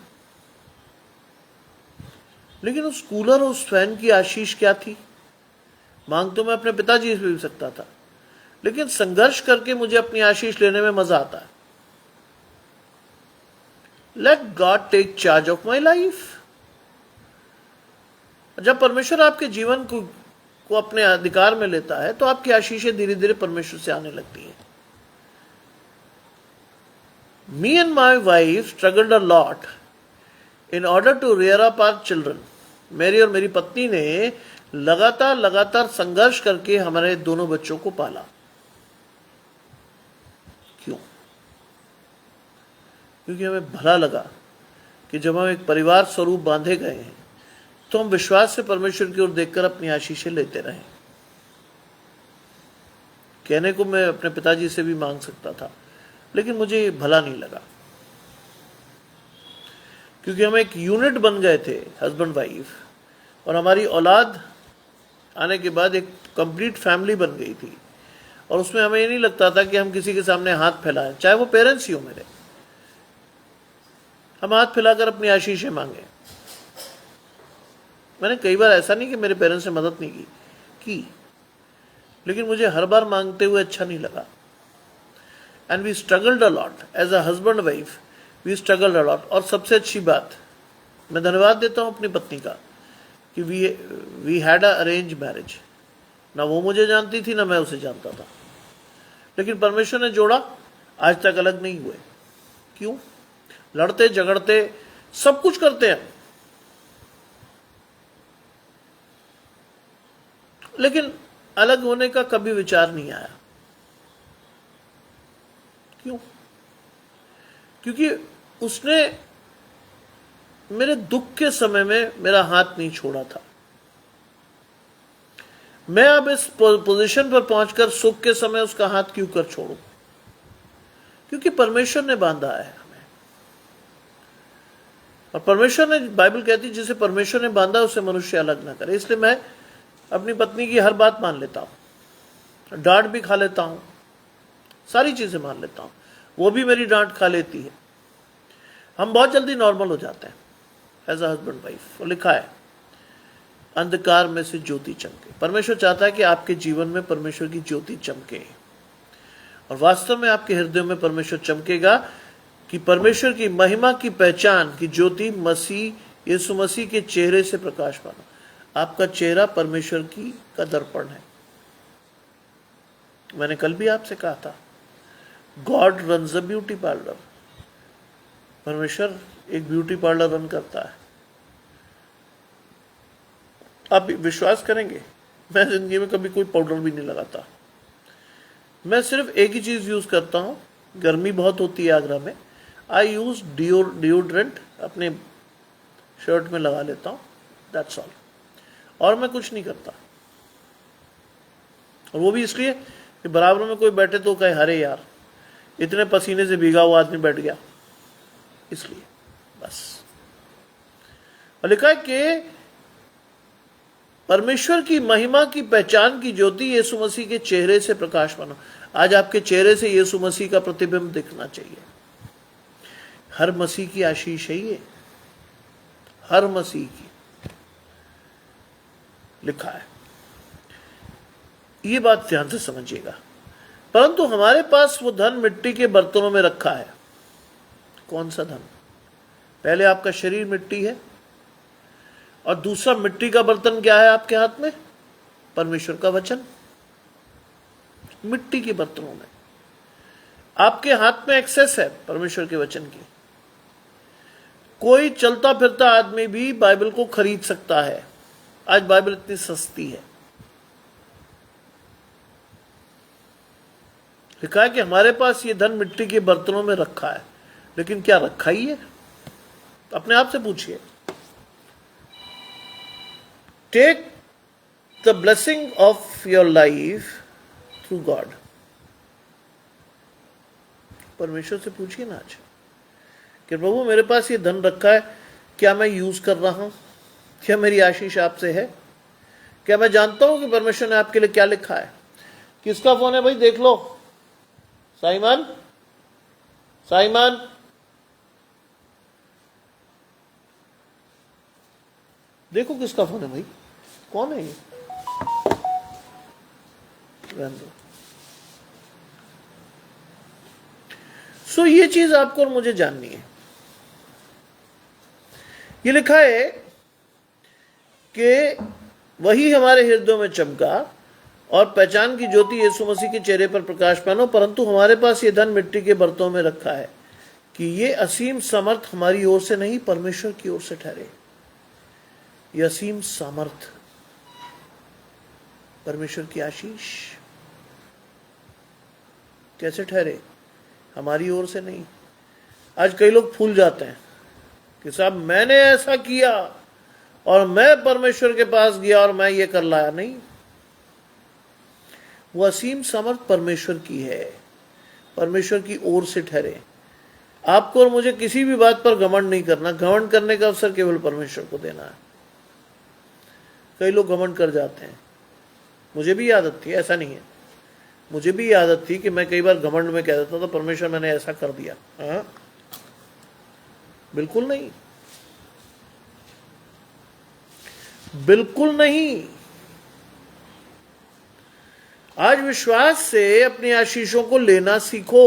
S1: लेकिन उस कूलर और उस फैन की आशीष क्या थी? मांग तो मैं अपने पिताजी से भी सकता था, लेकिन संघर्ष करके मुझे अपनी आशीष लेने में मजा आता है। Let God take charge of my life. जब परमेश्वर आपके जीवन को अपने अधिकार में लेता है तो आपकी आशीषें धीरे धीरे परमेश्वर से आने लगती हैं। Me and my wife struggled a lot in order to rear up our children. मेरी और मेरी पत्नी ने लगातार संघर्ष करके हमारे दोनों बच्चों को पाला। क्यों? क्योंकि हमें भला लगा कि जब हम एक परिवार स्वरूप बांधे गए हैं तो हम विश्वास से परमेश्वर की ओर देखकर अपनी आशीषें लेते रहें। कहने को मैं अपने पिताजी से भी मांग सकता था, लेकिन मुझे भला नहीं लगा, क्योंकि हम एक यूनिट बन गए थे, हस्बैंड वाइफ, और हमारी औलाद आने के बाद एक कंप्लीट फैमिली बन गई थी। और उसमें हमें ये नहीं लगता था कि हम किसी के सामने हाथ फैलाएं, चाहे वो पेरेंट्स ही हो मेरे। हम हाथ फैलाकर अपनी आशीषें मांगे। मैंने कई बार ऐसा नहीं कि मेरे पेरेंट्स ने मदद नहीं की, लेकिन मुझे हर बार मांगते हुए अच्छा नहीं लगा। And we struggled a lot as a husband wife, we struggled a lot. और सबसे अच्छी बात, मैं धन्यवाद देता हूं अपनी पत्नी का कि we had a arrange marriage. ना वो मुझे जानती थी ना मैं उसे जानता था, लेकिन परमेश्वर ने जोड़ा, आज तक अलग नहीं हुए। क्यों? लड़ते झगड़ते सब कुछ करते हैं, लेकिन अलग होने का कभी विचार नहीं आया। क्यों? क्योंकि उसने मेरे दुख के समय में मेरा हाथ नहीं छोड़ा था। मैं अब इस पोजीशन पर पहुंचकर सुख के समय उसका हाथ क्यों कर छोड़ूं? क्योंकि परमेश्वर ने बांधा है हमें, और परमेश्वर ने, बाइबल कहती है जिसे परमेश्वर ने बांधा उसे मनुष्य अलग ना करे। इसलिए मैं अपनी पत्नी की हर बात मान लेता हूं, डांट भी खा लेता हूं, सारी चीजें मान लेता हूं, वो भी मेरी डांट खा लेती है। हम बहुत जल्दी नॉर्मल हो जाते हैं एज अ हस्बैंड वाइफ। और लिखा है अंधकार में से ज्योति चमके। परमेश्वर चाहता है कि आपके जीवन में परमेश्वर की ज्योति चमके, और वास्तव में आपके हृदय में परमेश्वर चमकेगा कि परमेश्वर की महिमा की पहचान की ज्योति मसीह यीशु मसीह के चेहरे से प्रकाश पाना। आपका चेहरा परमेश्वर का दर्पण है। मैंने कल भी आपसे कहा था, God runs a beauty parlour. परमेश्वर एक ब्यूटी पार्लर रन करता है। आप विश्वास करेंगे, मैं जिंदगी में कभी कोई पाउडर भी नहीं लगाता। मैं सिर्फ एक ही चीज यूज करता हूं, गर्मी बहुत होती है आगरा में, आई यूज डिओड्रेंट, अपने शर्ट में लगा लेता हूं, दैट्स ऑल। और मैं कुछ नहीं करता। और वो भी इसलिए कि बराबर में कोई बैठे तो कहे अरे यार इतने पसीने से भीगा हुआ आदमी बैठ गया, इसलिए बस। और लिखा है कि परमेश्वर की महिमा की पहचान की ज्योति यीशु मसीह के चेहरे से प्रकाश मानो। आज आपके चेहरे से यीशु मसीह का प्रतिबिंब दिखना चाहिए। हर मसीह की आशीष है ये, हर मसीह की, लिखा है। ये बात ध्यान से समझिएगा। परंतु हमारे पास वो धन मिट्टी के बर्तनों में रखा है। कौन सा धन? पहले आपका शरीर मिट्टी है, और दूसरा मिट्टी का बर्तन क्या है आपके हाथ में? परमेश्वर का वचन। मिट्टी के बर्तनों में आपके हाथ में एक्सेस है परमेश्वर के वचन की। कोई चलता फिरता आदमी भी बाइबल को खरीद सकता है। आज बाइबल इतनी सस्ती है। लिखा है कि हमारे पास ये धन मिट्टी के बर्तनों में रखा है, लेकिन क्या रखा ही है? अपने आप से पूछिए। Take the blessing of your life through God. परमेश्वर से पूछिए ना आज कि प्रभु मेरे पास ये धन रखा है, क्या मैं यूज कर रहा हूं? क्या मेरी आशीष आपसे है? क्या मैं जानता हूं कि परमेश्वर ने आपके लिए क्या लिखा है? किसका फोन है भाई? देख लो। साइमन, साइमन, देखो किसका फोन है भाई, कौन है ये? सो ये चीज आपको और मुझे जाननी है। ये लिखा है कि वही हमारे हृदयों में चमका और पहचान की ज्योति यीशु मसीह के चेहरे पर प्रकाश पानो। परंतु हमारे पास ये धन मिट्टी के बर्तनों में रखा है कि ये असीम समर्थ हमारी ओर से नहीं, परमेश्वर की ओर से ठहरे। ये असीम सामर्थ, परमेश्वर की आशीष कैसे ठहरे? हमारी ओर से नहीं। आज कई लोग भूल जाते हैं कि साहब मैंने ऐसा किया और मैं परमेश्वर के पास गया और मैं ये कर लाया। नहीं, वो असीम समर्थ परमेश्वर की है, परमेश्वर की ओर से ठहरे। आपको और मुझे किसी भी बात पर घमंड नहीं करना। घमंड करने का अवसर केवल परमेश्वर को देना है। कई लोग घमंड कर जाते हैं। मुझे भी आदत थी, ऐसा नहीं है, मुझे भी आदत थी कि मैं कई बार घमंड में कह देता था परमेश्वर मैंने ऐसा कर दिया। हाँ, बिल्कुल नहीं, बिल्कुल नहीं। आज विश्वास से अपनी आशीषों को लेना सीखो।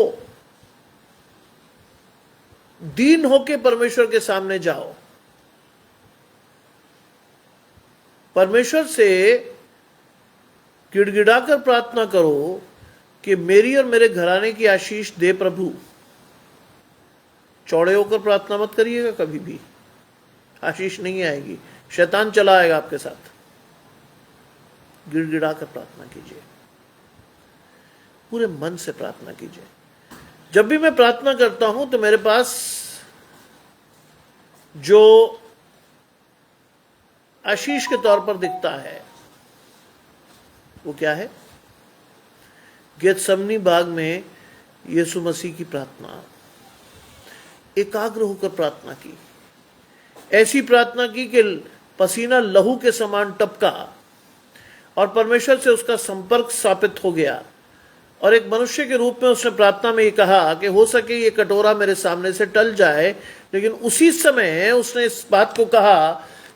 S1: दीन होके परमेश्वर के सामने जाओ। परमेश्वर से गिड़गिड़ाकर प्रार्थना करो कि मेरी और मेरे घराने की आशीष दे प्रभु। चौड़े होकर प्रार्थना मत करिएगा, कभी भी आशीष नहीं आएगी, शैतान चला आएगा आपके साथ। गिड़गिड़ाकर प्रार्थना कीजिए, पूरे मन से प्रार्थना कीजिए। जब भी मैं प्रार्थना करता हूं तो मेरे पास जो आशीष के तौर पर दिखता है वो क्या है? गेतसमनी बाग में यीशु मसीह की प्रार्थना, एकाग्र होकर प्रार्थना की, ऐसी प्रार्थना की कि पसीना लहू के समान टपका और परमेश्वर से उसका संपर्क स्थापित हो गया। और एक मनुष्य के रूप में उसने प्रार्थना में ये कहा कि हो सके ये कटोरा मेरे सामने से टल जाए, लेकिन उसी समय उसने इस बात को कहा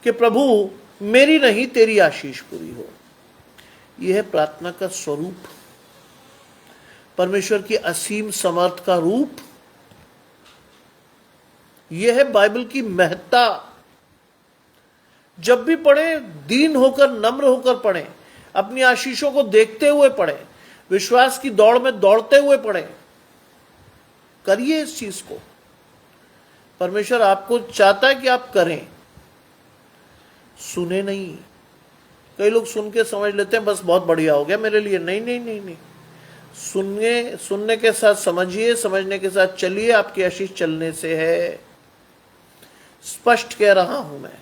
S1: कि प्रभु मेरी नहीं तेरी आशीष पूरी हो। यह है प्रार्थना का स्वरूप, परमेश्वर की असीम समर्थ का रूप। यह है बाइबल की महत्ता। जब भी पढ़े दीन होकर, नम्र होकर पढ़ें, अपनी आशीषों को देखते हुए पढ़ें, विश्वास की दौड़ में दौड़ते हुए पढ़ें। करिए इस चीज को। परमेश्वर आपको चाहता है कि आप करें, सुने नहीं। कई लोग सुन के समझ लेते हैं बस बहुत बढ़िया हो गया मेरे लिए। नहीं नहीं नहीं नहीं, सुनने के साथ समझिए, समझने के साथ चलिए। आपकी आशीष चलने से है, स्पष्ट कह रहा हूं मैं।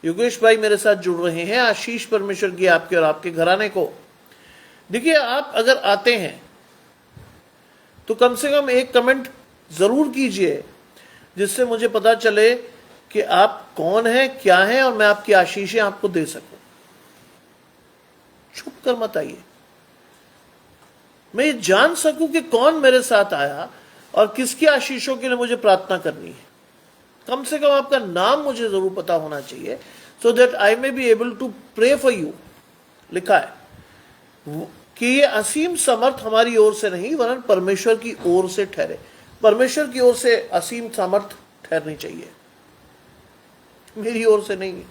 S1: योगेश भाई मेरे साथ जुड़ रहे हैं। आशीष परमेश्वर की आपके और आपके घराने को। देखिए, आप अगर आते हैं तो कम से कम एक कमेंट जरूर कीजिए, जिससे मुझे पता चले कि आप कौन हैं, क्या हैं, और मैं आपकी आशीषें आपको दे सकूं। छुप कर मत आइए, मैं ये जान सकूं कि कौन मेरे साथ आया और किसकी आशीषों के लिए मुझे प्रार्थना करनी है। कम से कम आपका नाम मुझे जरूर पता होना चाहिए, so that I may be able to pray for you. लिखा है कि ये असीम समर्थ हमारी ओर से नहीं वरन परमेश्वर की ओर से ठहरे। परमेश्वर की ओर से असीम सामर्थ ठहरनी चाहिए, मेरी ओर से नहीं।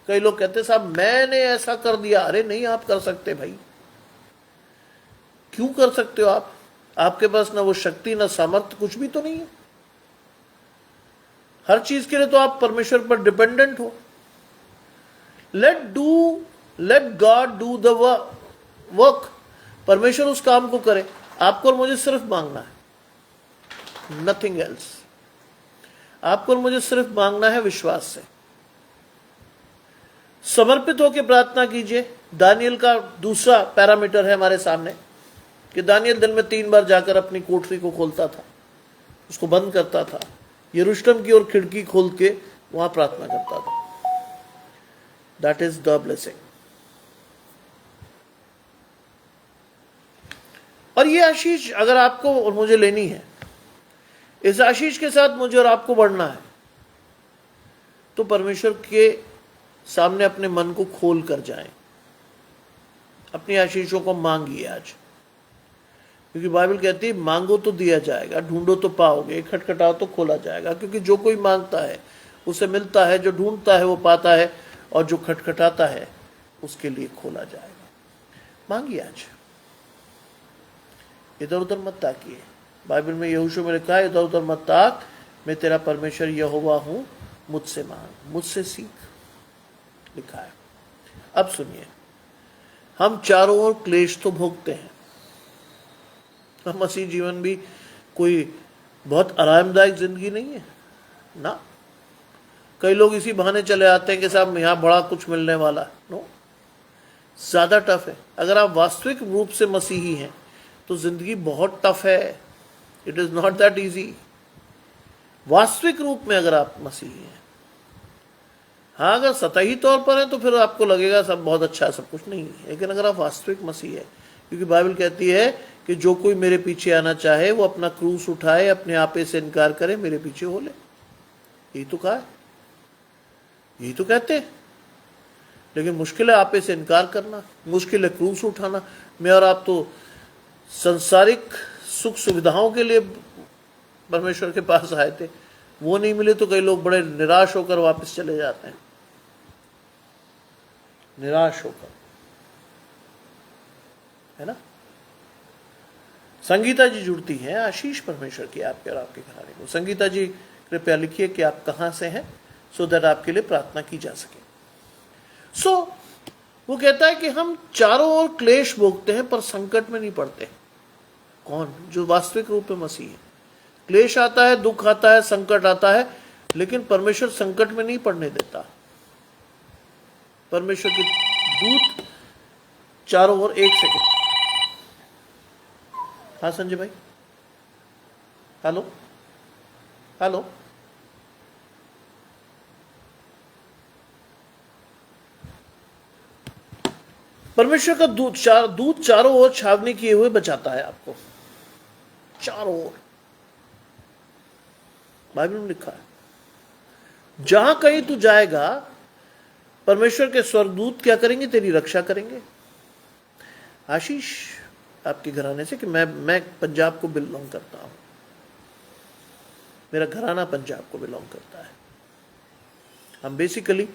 S1: कई लोग कहते साहब मैंने ऐसा कर दिया। अरे नहीं, आप कर सकते भाई। क्यों कर सकते हो आप? आपके पास ना वो शक्ति ना सामर्थ्य, कुछ भी तो नहीं है। हर चीज के लिए तो आप परमेश्वर पर डिपेंडेंट हो। Let God do the work. परमेश्वर उस काम को करे, आपको और मुझे सिर्फ मांगना है, नथिंग एल्स। आपको और मुझे सिर्फ मांगना है विश्वास से। समर्पित होकर प्रार्थना कीजिए। दानियल का दूसरा पैरामीटर है हमारे सामने कि दानियल दिन में 3 बार जाकर अपनी कोठरी को खोलता था, उसको बंद करता था, यरूशलेम की ओर खिड़की खोल के वहां प्रार्थना करता था। That is the blessing. और ये आशीष अगर आपको और मुझे लेनी है, इस आशीष के साथ मुझे और आपको बढ़ना है, तो परमेश्वर के सामने अपने मन को खोल कर जाएं। अपनी आशीषों को मांगिए आज, क्योंकि बाइबल कहती है मांगो तो दिया जाएगा, ढूंढो तो पाओगे, खटखटाओ तो खोला जाएगा। क्योंकि जो कोई मांगता है उसे मिलता है, जो ढूंढता है वो पाता है, और जो खटखटाता है उसके लिए खोला जाएगा। मांगिए आज, इधर उधर मत ताकिए। बाइबल में यहोशू में लिखा है, इधर उधर मत ताक, मैं तेरा परमेश्वर यहोवा हूं, मुझसे मांग, मुझसे सीख। लिखा है। अब सुनिए, हम चारों ओर क्लेश तो भोगते हैं। हम मसीह जीवन भी कोई बहुत आरामदायक जिंदगी नहीं है ना। कई लोग इसी बहाने चले आते हैं कि साहब यहां बड़ा कुछ मिलने वाला। नो, ज्यादा टफ है। अगर आप वास्तविक रूप से मसीही हैं तो जिंदगी बहुत टफ है। It is not that easy. वास्तविक रूप में अगर आप मसीही हैं, हाँ, अगर सतही तौर पर है तो फिर आपको लगेगा सब बहुत अच्छा, सब कुछ नहीं है। लेकिन अगर आप वास्तविक मसीह है, क्योंकि बाइबल कहती है कि जो कोई मेरे पीछे आना चाहे वो अपना क्रूस उठाए, अपने आपे से इनकार करे, मेरे पीछे हो ले। यही तो कहा है, यही तो कहते हैं। लेकिन मुश्किल है आपे से इनकार करना, मुश्किल है क्रूस उठाना। मैं और आप तो संसारिक सुख सुविधाओं के लिए परमेश्वर के पास आए थे, वो नहीं मिले तो कई लोग बड़े निराश होकर वापस चले जाते हैं। निराश होकर, है ना। संगीता जी जुड़ती हैं। आशीष परमेश्वर की आपके और आपके घराने को। संगीता जी कृपया लिखिए कि आप कहां से हैं, सो दैट आपके लिए प्रार्थना की जा सके। वो कहता है कि हम चारों ओर क्लेश भोगते हैं पर संकट में नहीं पड़ते। कौन? जो वास्तविक रूप में मसीह है। क्लेश आता है, दुख आता है, संकट आता है, लेकिन परमेश्वर संकट में नहीं पड़ने देता। परमेश्वर के दूत चारों ओर। एक सेकंड। हाँ संजय भाई, हेलो हेलो। परमेश्वर का दूत चारों ओर छावनी किए हुए बचाता है आपको, चारों ओर। बाइबल में लिखा है, जहां कहीं तू जाएगा परमेश्वर के स्वर्गदूत क्या करेंगे? तेरी रक्षा करेंगे। आशीष आपके घराने से कि मैं पंजाब को बिलोंग करता हूं। मेरा घराना पंजाब को बिलोंग करता है। हम बेसिकली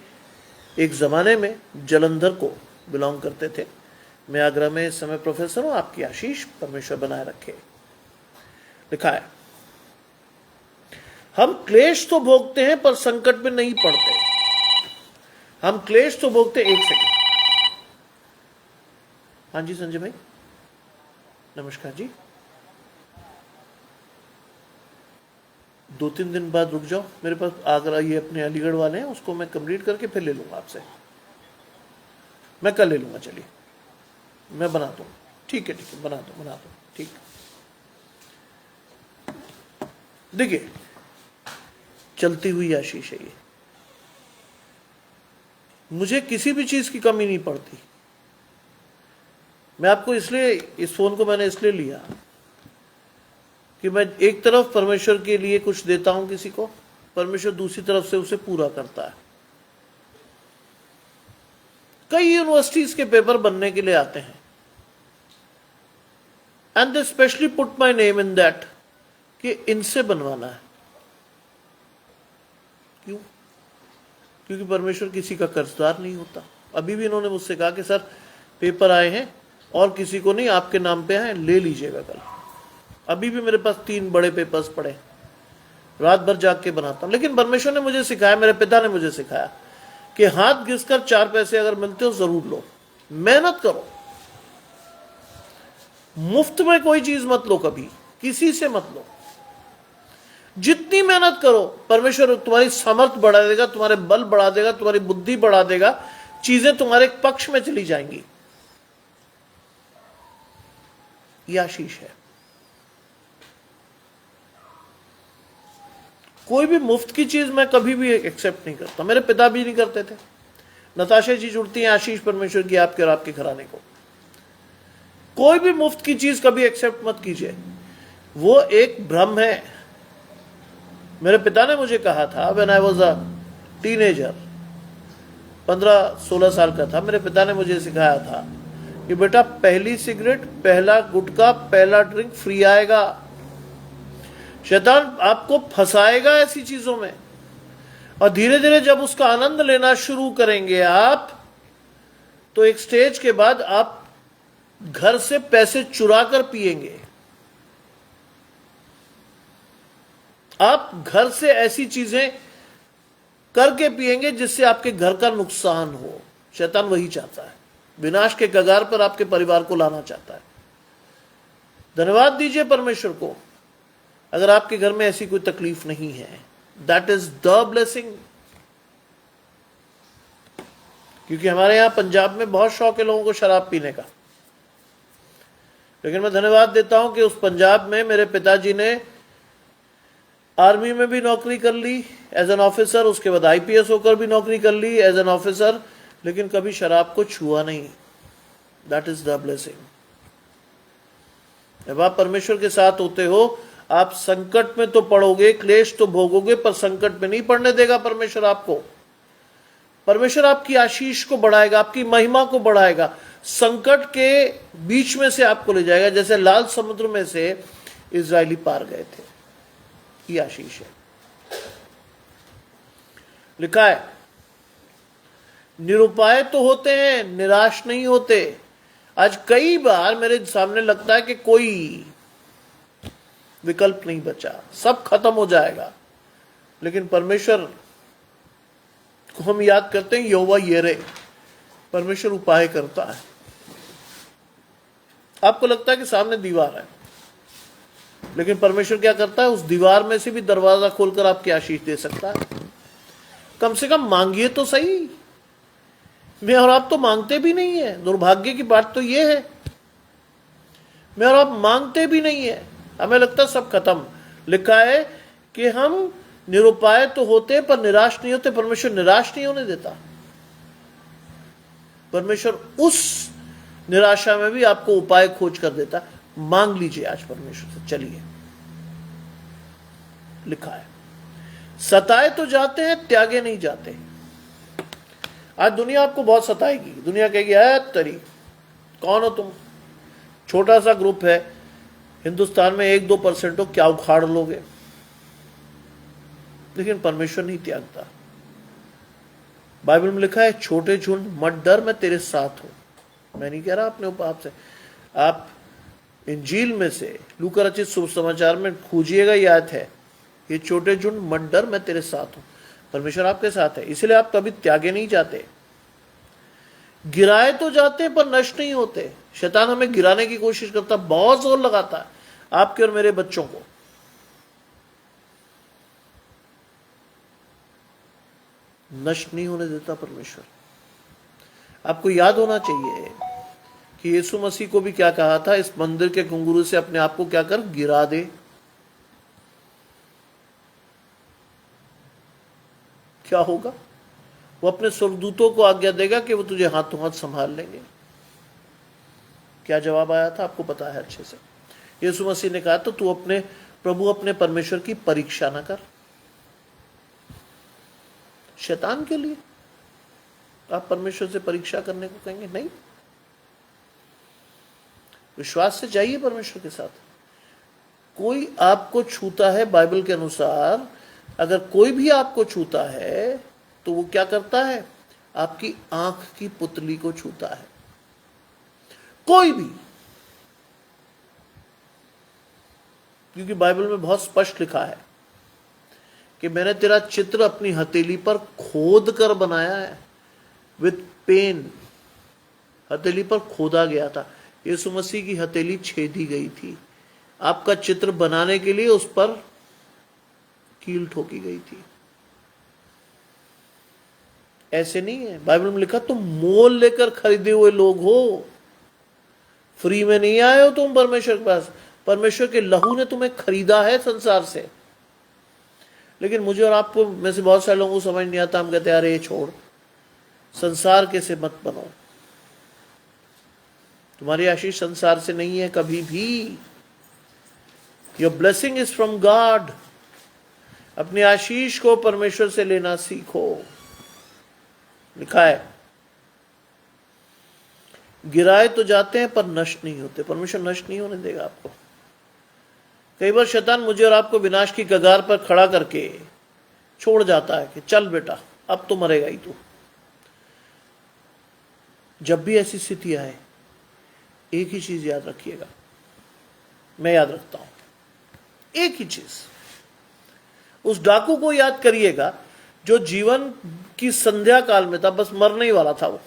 S1: एक जमाने में जलंधर को बिलोंग करते थे। मैं आगरा में इस समय प्रोफेसर हूं। आपकी आशीष परमेश्वर बनाए रखे। लिखा है, हम क्लेश तो भोगते हैं पर संकट में नहीं पड़ते। हम क्लेश तो भोगते। एक सेकंड। हाँ जी संजय भाई, नमस्कार जी। 2-3 दिन बाद रुक जाओ, मेरे पास आगरा ये अपने अलीगढ़ वाले हैं, उसको मैं कंप्लीट करके फिर ले लूंगा आपसे। मैं कल ले लूंगा, चलिए मैं बना दूँ। ठीक है बना दो ठीक। देखिए चलती हुई आशीष है ये। मुझे किसी भी चीज की कमी नहीं पड़ती। मैं आपको इसलिए, इस फोन को मैंने इसलिए लिया कि मैं एक तरफ परमेश्वर के लिए कुछ देता हूं किसी को, परमेश्वर दूसरी तरफ से उसे पूरा करता है। कई यूनिवर्सिटीज के पेपर बनने के लिए आते हैं and they specially put my name in that कि इनसे बनवाना है। क्यों? क्योंकि परमेश्वर किसी का कर्जदार नहीं होता। अभी भी इन्होंने मुझसे कहा कि सर पेपर आए हैं और किसी को नहीं, आपके नाम पे आए, ले लीजिएगा कल। अभी भी मेरे पास 3 बड़े पेपर्स पड़े, रात भर जाग के बनाता हूं। लेकिन परमेश्वर ने मुझे सिखाया, मेरे पिता ने मुझे सिखाया कि हाथ घिसकर 4 पैसे अगर मिलते हो जरूर लो, मेहनत करो। मुफ्त में कोई चीज मत लो, कभी किसी से मत लो। जितनी मेहनत करो परमेश्वर तुम्हारी सामर्थ बढ़ा देगा, तुम्हारे बल बढ़ा देगा, तुम्हारी बुद्धि बढ़ा देगा, चीजें तुम्हारे पक्ष में चली जाएंगी। यह आशीष है। कोई भी मुफ्त की चीज मैं कभी भी एक्सेप्ट नहीं करता। मेरे पिता भी नहीं करते थे। नताशा जी जुड़ती हैं आशीष परमेश्वर की आपके और आपके घराने को। कोई भी मुफ्त की चीज कभी एक्सेप्ट मत कीजिए, वो एक भ्रम है। मेरे पिता ने मुझे कहा था, when I was a teenager, 15-16 साल का था, मेरे पिता ने मुझे सिखाया था कि बेटा पहली सिगरेट, पहला गुटखा, पहला ड्रिंक फ्री आएगा। शैतान आपको फंसाएगा ऐसी चीजों में, और धीरे धीरे जब उसका आनंद लेना शुरू करेंगे आप, तो एक स्टेज के बाद आप घर से पैसे चुरा कर पिएंगे। आप घर से ऐसी चीजें करके पिएंगे जिससे आपके घर का नुकसान हो। शैतान वही चाहता है, विनाश के कगार पर आपके परिवार को लाना चाहता है। धन्यवाद दीजिए परमेश्वर को अगर आपके घर में ऐसी कोई तकलीफ नहीं है। That is the blessing. क्योंकि हमारे यहां पंजाब में बहुत शौक है लोगों को शराब पीने का, लेकिन मैं धन्यवाद देता हूं कि उस पंजाब में मेरे पिताजी ने आर्मी में भी नौकरी कर ली एज एन ऑफिसर, उसके बाद आईपीएस होकर भी नौकरी कर ली एज एन ऑफिसर, लेकिन कभी शराब को छुआ नहीं। That is the blessing. जब आप परमेश्वर के साथ होते हो, आप संकट में तो पड़ोगे, क्लेश तो भोगोगे, पर संकट में नहीं पड़ने देगा परमेश्वर आपको। परमेश्वर आपकी आशीष को बढ़ाएगा, आपकी महिमा को बढ़ाएगा, संकट के बीच में से आपको ले जाएगा, जैसे लाल समुद्र में से इजरायली पार गए थे। ये आशीष है। लिखा है निरुपाय तो होते हैं, निराश नहीं होते। आज कई बार मेरे सामने लगता है कि कोई विकल्प नहीं बचा, सब खत्म हो जाएगा, लेकिन परमेश्वर को हम याद करते हैं, यहोवा यिरे, परमेश्वर उपाय करता है। आपको लगता है कि सामने दीवार है, लेकिन परमेश्वर क्या करता है, उस दीवार में से भी दरवाजा खोलकर आपकी आशीष दे सकता है। कम से कम मांगिए तो सही। मैं और आप तो मांगते भी नहीं है। दुर्भाग्य की बात तो यह है, मैं और आप मांगते भी नहीं है। हमें लगता है सब खत्म। लिखा है कि हम निरुपाय तो होते पर निराश नहीं होते। परमेश्वर निराश नहीं होने देता। परमेश्वर उस निराशा में भी आपको उपाय खोज कर देता। मांग लीजिए आज परमेश्वर से। चलिए, लिखा है सताए तो जाते हैं, त्यागे नहीं जाते। आज दुनिया आपको बहुत सताएगी। दुनिया कहेगी तरी कौन हो तुम, छोटा सा ग्रुप है हिंदुस्तान में, 1-2% हो, क्या उखाड़ लोगे। लेकिन परमेश्वर नहीं त्यागता। बाइबल में लिखा है छोटे झुंड मत डर, मैं तेरे साथ हूं। मैं नहीं कह रहा अपने ऊपर आपसे, आप इंजील में से लूका रचित शुभ समाचार में खोजिएगा, याद है ये छोटे झुंड मत डर, मैं तेरे साथ हूं। परमेश्वर आपके साथ है, इसलिए आप कभी त्यागे नहीं जाते। गिराए तो जाते हैं पर नष्ट नहीं होते। शैतान हमें गिराने की कोशिश करता, बहुत जोर लगाता है आपके और मेरे बच्चों को। नष्ट नहीं होने देता परमेश्वर। आपको याद होना चाहिए कि यीशु मसीह को भी क्या कहा था, इस मंदिर के घुंघरू से अपने आप को क्या कर, गिरा दे। क्या होगा? वो अपने स्वर्गदूतों को आज्ञा देगा कि वो तुझे हाथों हाथ संभाल लेंगे। क्या जवाब आया था आपको पता है अच्छे से। यीशु मसीह ने कहा तो तू अपने प्रभु अपने परमेश्वर की परीक्षा ना कर। शैतान के लिए आप परमेश्वर से परीक्षा करने को कहेंगे? नहीं, विश्वास से जाइए परमेश्वर के साथ। कोई आपको छूता है, बाइबल के अनुसार अगर कोई भी आपको छूता है तो वो क्या करता है, आपकी आंख की पुतली को छूता है। कोई भी, क्योंकि बाइबल में बहुत स्पष्ट लिखा है कि मैंने तेरा चित्र अपनी हथेली पर खोद कर बनाया है, विथ पेन। हथेली पर खोदा गया था। यीशु मसीह की हथेली छेदी गई थी, आपका चित्र बनाने के लिए उस पर कील ठोकी गई थी। ऐसे नहीं है, बाइबल में लिखा तुम मोल लेकर खरीदे हुए लोग हो, फ्री में नहीं आए हो तुम परमेश्वर के पास। परमेश्वर के लहू ने तुम्हें खरीदा है संसार से। लेकिन मुझे और आपको में से बहुत सारे लोगों को समझ नहीं आता। हम कहते हैं अरे छोड़, संसार के से मत बनो। तुम्हारी आशीष संसार से नहीं है कभी भी। Your blessing is from God. अपनी आशीष को परमेश्वर से लेना सीखो। लिखा है गिराए तो जाते हैं पर नष्ट नहीं होते। परमेश्वर नष्ट नहीं होने देगा आपको। कई बार शैतान मुझे और आपको विनाश की कगार पर खड़ा करके छोड़ जाता है कि चल बेटा अब तो मरेगा ही तू। जब भी ऐसी स्थिति आए एक ही चीज याद रखिएगा, मैं याद रखता हूं एक ही चीज। उस डाकू को याद करिएगा जो जीवन की संध्या काल में था, बस मरने ही वाला था वो,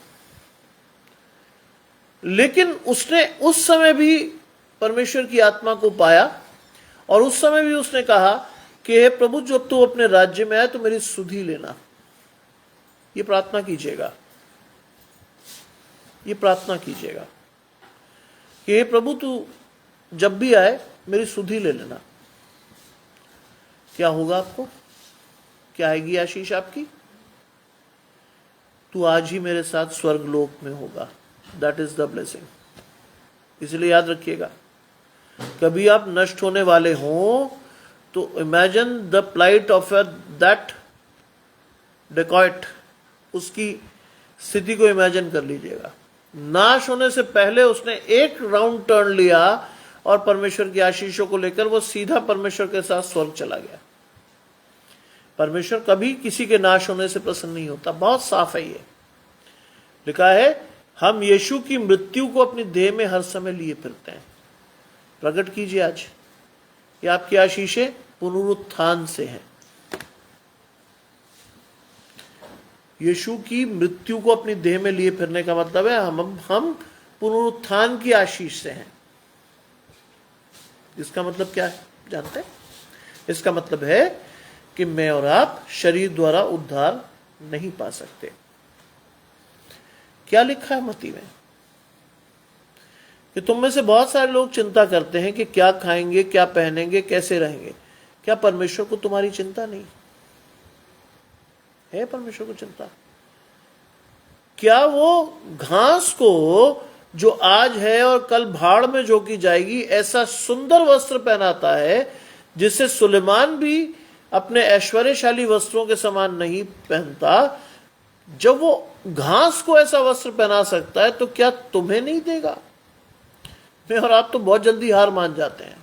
S1: लेकिन उसने उस समय भी परमेश्वर की आत्मा को पाया और उस समय भी उसने कहा कि हे प्रभु जब तू अपने राज्य में आए तो मेरी सुधि लेना। ये प्रार्थना कीजिएगा, ये प्रार्थना कीजिएगा कि हे प्रभु तू जब भी आए मेरी सुधि ले लेना। क्या होगा आपको? क्या आएगी आशीष आपकी? तू आज ही मेरे साथ स्वर्गलोक में होगा। That is the blessing. इसलिए याद रखिएगा, कभी आप नष्ट होने वाले हों तो imagine the plight of that dacoit. उसकी स्थिति को इमेजिन कर लीजिएगा। नाश होने से पहले उसने एक राउंड टर्न लिया और परमेश्वर की आशीषों को लेकर वो सीधा परमेश्वर के साथ स्वर्ग चला गया। परमेश्वर कभी किसी के नाश होने से प्रसन्न नहीं होता। बहुत साफ है ये। लिखा है हम यीशु की मृत्यु को अपनी देह में हर समय लिए फिरते हैं। प्रकट कीजिए आज, ये आपकी आशीषें पुनरुत्थान से हैं। यीशु की मृत्यु को अपनी देह में लिए फिरने का मतलब है हम पुनरुत्थान की आशीष से हैं। इसका मतलब क्या है जानते हैं? इसका मतलब है कि मैं और आप शरीर द्वारा उद्धार नहीं पा सकते। क्या लिखा है मत्ती में कि तुम में से बहुत सारे लोग चिंता करते हैं कि क्या खाएंगे, क्या पहनेंगे, कैसे रहेंगे। क्या परमेश्वर को तुम्हारी चिंता नहीं है? परमेश्वर को चिंता। क्या वो घास को जो आज है और कल भाड़ में झोंकी जाएगी ऐसा सुंदर वस्त्र पहनाता है जिससे सुलेमान भी अपने ऐश्वर्यशाली वस्त्रों के समान नहीं पहनता? जब वो घास को ऐसा वस्त्र पहना सकता है तो क्या तुम्हें नहीं देगा? मैं और आप तो बहुत जल्दी हार मान जाते हैं।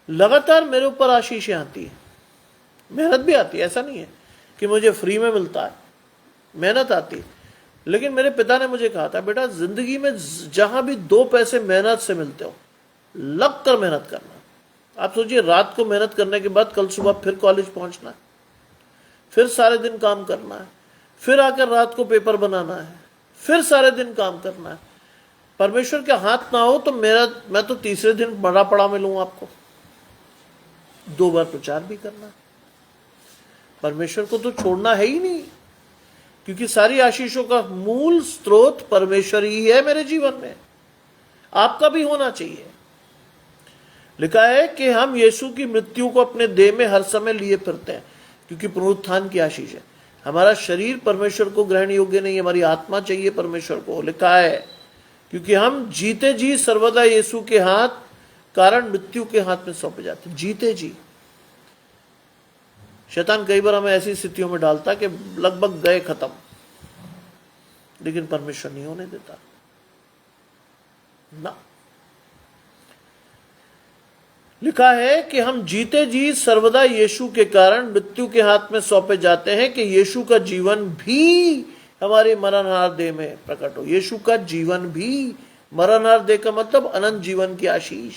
S1: लगातार मेरे ऊपर आशीषें आती है, मेहनत भी आती है। ऐसा नहीं है कि मुझे फ्री में मिलता है, मेहनत आती है। लेकिन मेरे पिता ने मुझे कहा था बेटा जिंदगी में जहां भी 2 पैसे मेहनत से मिलते हो लग कर मेहनत करना। आप सोचिए, रात को मेहनत करने के बाद कल सुबह फिर कॉलेज पहुंचना है, फिर सारे दिन काम करना है, फिर आकर रात को पेपर बनाना है, फिर सारे दिन काम करना है। परमेश्वर के हाथ ना हो तो मैं तो तीसरे दिन बड़ा पड़ा मिलूं आपको, 2 बार प्रचार भी करना है। परमेश्वर को तो छोड़ना है ही नहीं, क्योंकि सारी आशीषों का मूल स्रोत परमेश्वर ही है मेरे जीवन में। आपका भी होना चाहिए। लिखा है कि हम यीशु की मृत्यु को अपने देह में हर समय लिए फिरते हैं, क्योंकि पुनरुत्थान की आशीष है। हमारा शरीर परमेश्वर को ग्रहण योग्य नहीं, हमारी आत्मा चाहिए परमेश्वर को। लिखा है क्योंकि हम जीते जी सर्वदा यीशु के हाथ कारण मृत्यु के हाथ में सौंपे जाते। जीते जी। शैतान कई बार हमें ऐसी स्थितियों में डालता कि लगभग गए खत्म, लेकिन परमेश्वर नहीं होने देता ना। लिखा है कि हम जीते जी सर्वदा यीशु के कारण मृत्यु के हाथ में सौंपे जाते हैं, कि यीशु का जीवन भी हमारे मरणहार देह में प्रकट हो। यीशु का जीवन भी, मरणहार देह का मतलब अनंत जीवन की आशीष।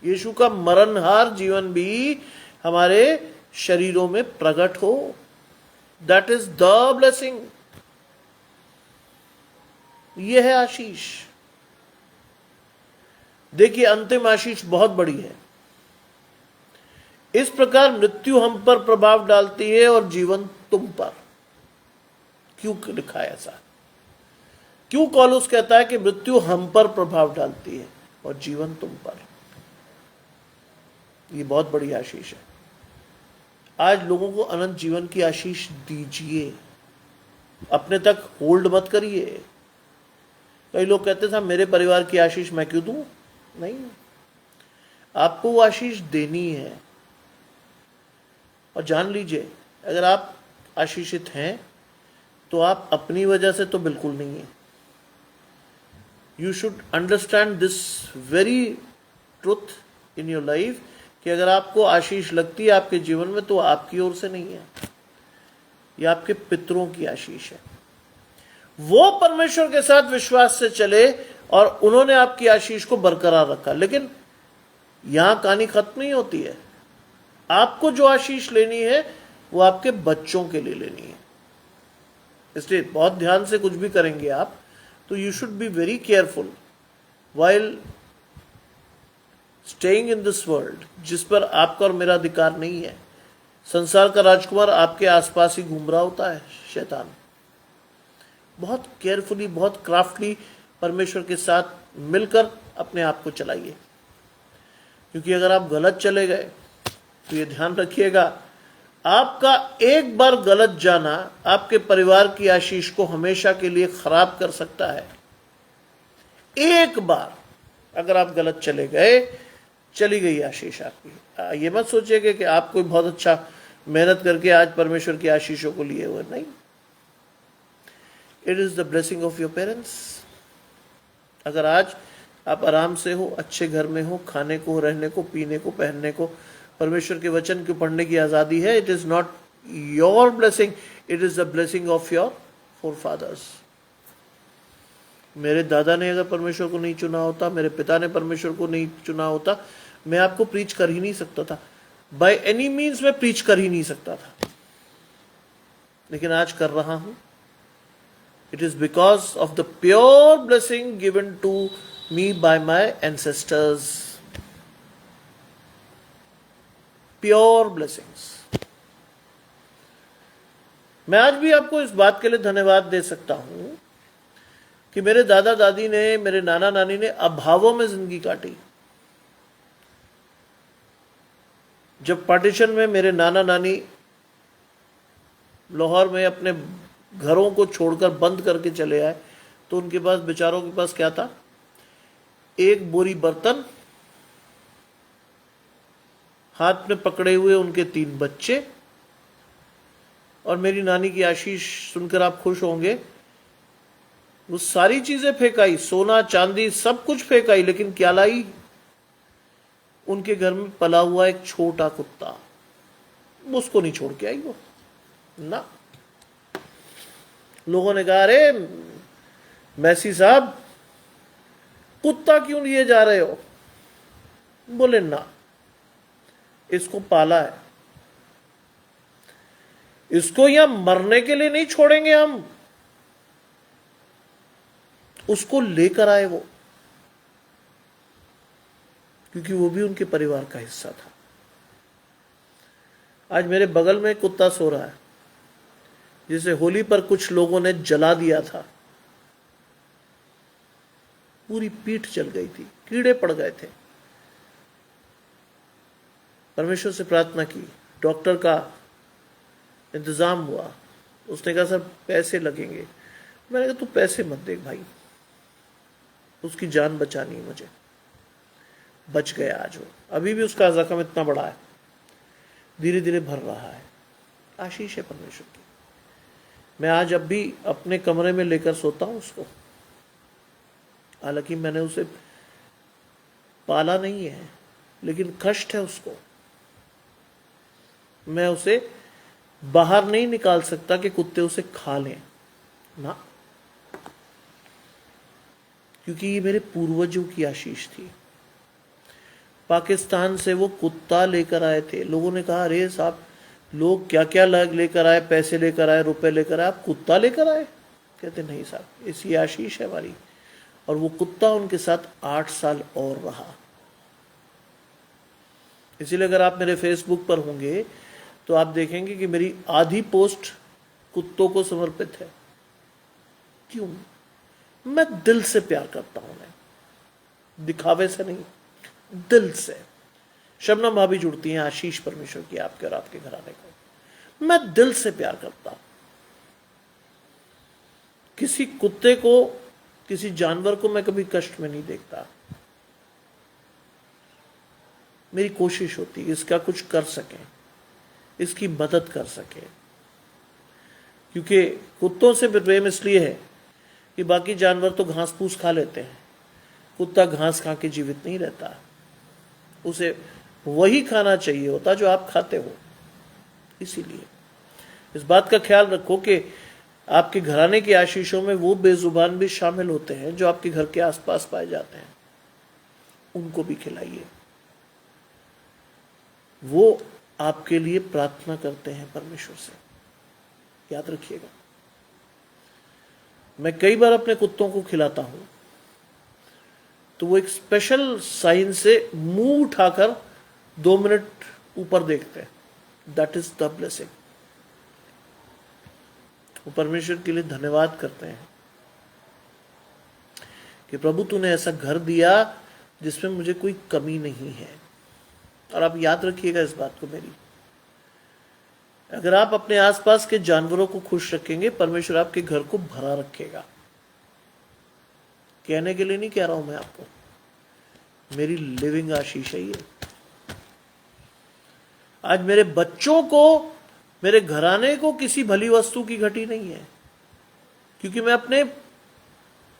S1: यीशु का मरणहार जीवन भी हमारे शरीरों में प्रकट हो। That is the blessing. यह है आशीष। देखिए, अंतिम आशीष बहुत बड़ी है। इस प्रकार मृत्यु हम पर प्रभाव डालती है और जीवन तुम पर। क्यों लिखा है ऐसा? क्यों पौलुस कहता है कि मृत्यु हम पर प्रभाव डालती है और जीवन तुम पर? ये बहुत बड़ी आशीष है। आज लोगों को अनंत जीवन की आशीष दीजिए, अपने तक होल्ड मत करिए। कई लोग कहते थे मेरे परिवार की आशीष मैं क्यों दूं? नहीं, आपको वो आशीष देनी है। और जान लीजिए, अगर आप आशीषित हैं तो आप अपनी वजह से तो बिल्कुल नहीं है। You should understand this very truth in your life कि अगर आपको आशीष लगती है आपके जीवन में तो आपकी ओर से नहीं है, ये आपके पितरों की आशीष है। वो परमेश्वर के साथ विश्वास से चले और उन्होंने आपकी आशीष को बरकरार रखा। लेकिन यहां कहानी खत्म नहीं होती है। आपको जो आशीष लेनी है वो आपके बच्चों के लिए लेनी है। इसलिए बहुत ध्यान से कुछ भी करेंगे आप तो you should be very careful while staying in this world, जिस पर आपका और मेरा अधिकार नहीं है। संसार का राजकुमार आपके आसपास ही घूम रहा होता है, शैतान। बहुत केयरफुली, बहुत क्राफ्टली परमेश्वर के साथ मिलकर अपने आप को चलाइए, क्योंकि अगर आप गलत चले गए तो ये ध्यान रखिएगा, आपका एक बार गलत जाना आपके परिवार की आशीष को हमेशा के लिए खराब कर सकता है। एक बार अगर आप गलत चले गए, चली गई आशीष आपकी। ये मत सोचिएगा कि आप कोई बहुत अच्छा मेहनत करके आज परमेश्वर की आशीषों को लिए हुए, नहीं। It is the blessing of your parents. अगर आज आप आराम से हो, अच्छे घर में हो, खाने को, रहने को, पीने को, पहनने को, परमेश्वर के वचन को पढ़ने की आजादी है, it is not your blessing, it is the blessing of your forefathers. मेरे दादा ने अगर परमेश्वर को नहीं चुना होता, मेरे पिता ने परमेश्वर को नहीं चुना होता, मैं आपको प्रीच कर ही नहीं सकता था। बाय एनी मीन्स मैं प्रीच कर ही नहीं सकता था, लेकिन आज कर रहा हूं। It is because of the pure blessing given to me by my ancestors. Pure blessings. मैं आज भी आपको इस बात के लिए धन्यवाद दे सकता हूं कि मेरे दादा दादी ने, मेरे नाना नानी ने अभावों में जिंदगी काटी। जब पार्टीशन में मेरे नाना नानी लाहौर में अपने घरों को छोड़कर बंद करके चले आए, तो उनके पास, बेचारों के पास क्या था? एक बोरी बर्तन, हाथ में पकड़े हुए उनके 3 बच्चे, और मेरी नानी की आशीष सुनकर आप खुश होंगे, वो सारी चीजें फेंकाई, सोना चांदी सब कुछ फेंकाई, लेकिन क्या लाई? उनके घर में पला हुआ एक छोटा कुत्ता। उसको नहीं छोड़ के आई वो ना। लोगों ने कहा, अरे मैसी साहब, कुत्ता क्यों लिए जा रहे हो? बोले ना, इसको पाला है, इसको यहां मरने के लिए नहीं छोड़ेंगे हम। उसको लेकर आए वो, क्योंकि वो भी उनके परिवार का हिस्सा था। आज मेरे बगल में एक कुत्ता सो रहा है, जिसे होली पर कुछ लोगों ने जला दिया था। पूरी पीठ जल गई थी, कीड़े पड़ गए थे। परमेश्वर से प्रार्थना की, डॉक्टर का इंतजाम हुआ। उसने कहा सर पैसे लगेंगे। मैंने कहा तू पैसे मत देख भाई, उसकी जान बचानी है मुझे। बच गया आज वो। अभी भी उसका जख्म इतना बड़ा है, धीरे धीरे भर रहा है। आशीष है परमेश्वर की। मैं आज अब भी अपने कमरे में लेकर सोता हूं उसको। हालांकि मैंने उसे पाला नहीं है, लेकिन कष्ट है उसको। मैं उसे बाहर नहीं निकाल सकता कि कुत्ते उसे खा लें ना, क्योंकि ये मेरे पूर्वजों की आशीष थी। पाकिस्तान से वो कुत्ता लेकर आए थे। लोगों ने कहा अरे साहब, लोग क्या क्या लेकर आए, पैसे लेकर आए, रुपए लेकर आए, आप कुत्ता लेकर आए? कहते नहीं साहब, इसी आशीष है हमारी। और वो कुत्ता उनके साथ 8 साल और रहा। इसीलिए अगर आप मेरे फेसबुक पर होंगे तो आप देखेंगे कि मेरी आधी पोस्ट कुत्तों को समर्पित है। क्यों? मैं दिल से प्यार करता हूं उन्हें, दिखावे से नहीं, दिल से। शबनम भाभी जुड़ती हैं, आशीष परमेश्वर की आपके और आपके घराने को। मैं दिल से प्यार करता हूं। किसी कुत्ते को, किसी जानवर को मैं कभी कष्ट में नहीं देखता। मेरी कोशिश होती है इसका कुछ कर सकें, इसकी मदद कर सकें। क्योंकि कुत्तों से प्रेम इसलिए है कि बाकी जानवर तो घास फूस खा लेते हैं, कुत्ता घास खा के जीवित नहीं रहता। उसे वही खाना चाहिए होता जो आप खाते हो। इसीलिए इस बात का ख्याल रखो कि आपके घराने की आशीषों में वो बेजुबान भी शामिल होते हैं जो आपके घर के आसपास पाए जाते हैं। उनको भी खिलाइए। वो आपके लिए प्रार्थना करते हैं परमेश्वर से, याद रखिएगा। मैं कई बार अपने कुत्तों को खिलाता हूं तो वो एक स्पेशल साइन से मुंह उठाकर 2 मिनट ऊपर देखते हैं। That is the blessing. वो परमेश्वर के लिए धन्यवाद करते हैं कि प्रभु तूने ऐसा घर दिया जिसमें मुझे कोई कमी नहीं है। और आप याद रखिएगा इस बात को मेरी, अगर आप अपने आसपास के जानवरों को खुश रखेंगे, परमेश्वर आपके घर को भरा रखेगा। कहने के लिए नहीं कह रहा हूं मैं आपको, मेरी लिविंग आशीष है ये। आज मेरे बच्चों को, मेरे घराने को किसी भली वस्तु की घटी नहीं है, क्योंकि मैं अपने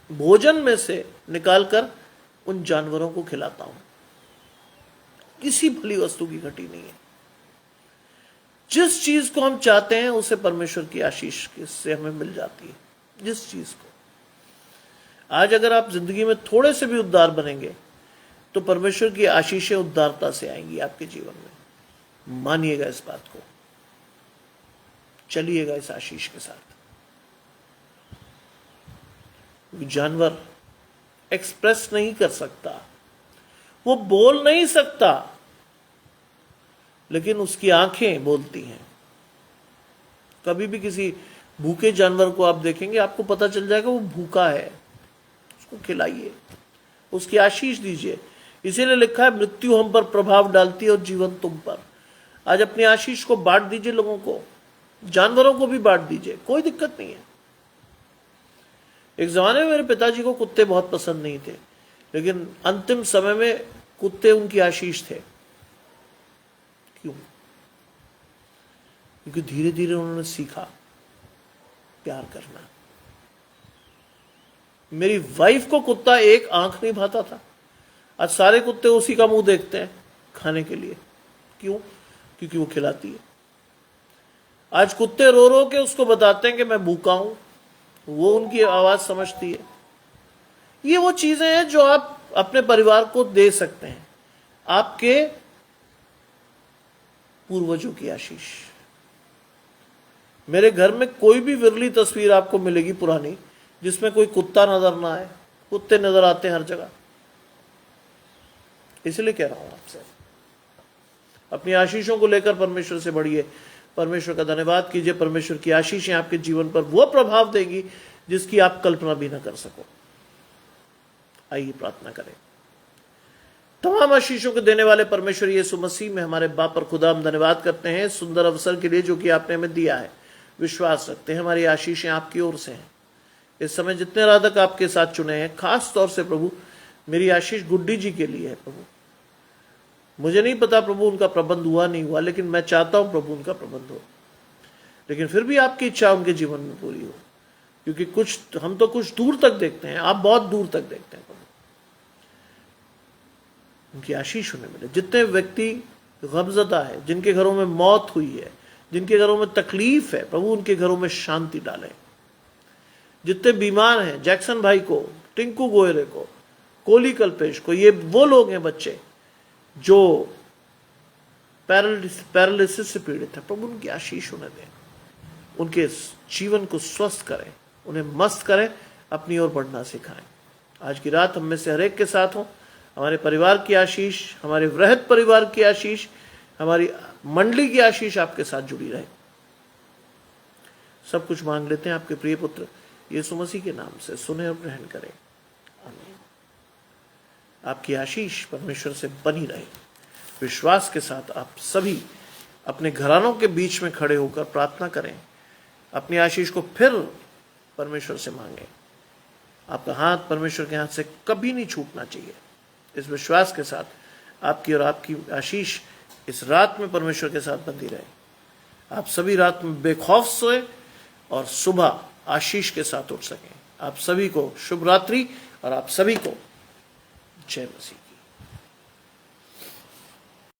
S1: भोजन में से निकालकर उन जानवरों को खिलाता हूं। किसी भली वस्तु की घटी नहीं है। जिस चीज को हम चाहते हैं उसे परमेश्वर की आशीष से हमें मिल जाती है। जिस चीज को, आज अगर आप जिंदगी में थोड़े से भी उद्धार बनेंगे तो परमेश्वर की आशीषें उद्धारता से आएंगी आपके जीवन में। मानिएगा इस बात को, चलिएगा इस आशीष के साथ। जानवर एक्सप्रेस नहीं कर सकता, वो बोल नहीं सकता, लेकिन उसकी आंखें बोलती हैं। कभी भी किसी भूखे जानवर को आप देखेंगे, आपको पता चल जाएगा वो भूखा है। उसको खिलाइए, उसकी आशीष दीजिए। इसीलिए लिखा है मृत्यु हम पर प्रभाव डालती है और जीवन तुम पर। आज अपनी आशीष को बांट दीजिए लोगों को, जानवरों को भी बांट दीजिए, कोई दिक्कत नहीं है। एक जमाने में मेरे पिताजी को कुत्ते बहुत पसंद नहीं थे, लेकिन अंतिम समय में कुत्ते उनकी आशीष थे। क्यों? क्योंकि धीरे धीरे उन्होंने सीखा प्यार करना। मेरी वाइफ को कुत्ता एक आंख नहीं भाता था, आज सारे कुत्ते उसी का मुंह देखते हैं खाने के लिए। क्यों? क्योंकि वो खिलाती है। आज कुत्ते रो रो के उसको बताते हैं कि मैं भूखा हूं, वो उनकी आवाज समझती है। ये वो चीजें हैं जो आप अपने परिवार को दे सकते हैं। आपके पूर्वजों की आशीष। मेरे घर में कोई भी विरली तस्वीर आपको मिलेगी पुरानी जिसमें कोई कुत्ता नजर ना आए। कुत्ते नजर आते हैं हर जगह। इसलिए कह रहा हूं आपसे, अपनी आशीषों को लेकर परमेश्वर से बढ़िए, परमेश्वर का धन्यवाद कीजिए। परमेश्वर की आशीषें आपके जीवन पर वो प्रभाव देगी जिसकी आप कल्पना भी न कर सको। आइए प्रार्थना करें। तमाम आशीषों को देने वाले परमेश्वर यीशु मसीह में हमारे बाप और खुदा, हम धन्यवाद करते हैं सुंदर अवसर के लिए जो कि आपने हमें दिया है। विश्वास रखते हैं हमारी आशीषें आपकी ओर से हैं। इस समय जितने आराधक आपके साथ चुने हैं, खास तौर से प्रभु मेरी आशीष गुड्डी जी के लिए है। प्रभु मुझे नहीं पता प्रभु उनका प्रबंध हुआ नहीं हुआ, लेकिन मैं चाहता हूं प्रभु उनका प्रबंध हो, लेकिन फिर भी आपकी इच्छा उनके जीवन में पूरी हो, क्योंकि हम तो कुछ दूर तक देखते हैं, आप बहुत दूर तक देखते हैं। प्रभु उनकी आशीष उन्हें मिले। जितने व्यक्ति गमज़दा है, जिनके घरों में मौत हुई है, जिनके घरों में तकलीफ है, प्रभु उनके घरों में शांति डालें। जितने बीमार हैं, जैक्सन भाई को, टिंकू गोयरे को, कोली कल्पेश को, ये वो लोग हैं बच्चे जो पैरालिसिस से पीड़ित है, प्रभु उनकी आशीष उन्हें दें। उनके जीवन को स्वस्थ करें, उन्हें मस्त करें, अपनी ओर बढ़ना सिखाएं। आज की रात हम में से हर एक के साथ हो। हमारे परिवार की आशीष, हमारे वृहद परिवार की आशीष, हमारी मंडली की आशीष आपके साथ जुड़ी रहे। सब कुछ मांग लेते हैं आपके प्रिय पुत्र यीशु मसीह के नाम से, सुने और ग्रहण करें। आमीन। आपकी आशीष परमेश्वर से बनी रहे। विश्वास के साथ आप सभी अपने घरानों के बीच में खड़े होकर प्रार्थना करें। अपनी आशीष को फिर परमेश्वर से मांगें। आपका हाथ परमेश्वर के हाथ से कभी नहीं छूटना चाहिए। इस विश्वास के साथ आपकी और आपकी आशीष इस रात में परमेश्वर के साथ बंधी रहे। आप सभी रात में बेखौफ सोए और सुबह आशीष के साथ उठ सकें। आप सभी को शुभ रात्रि और आप सभी को जय मसीह।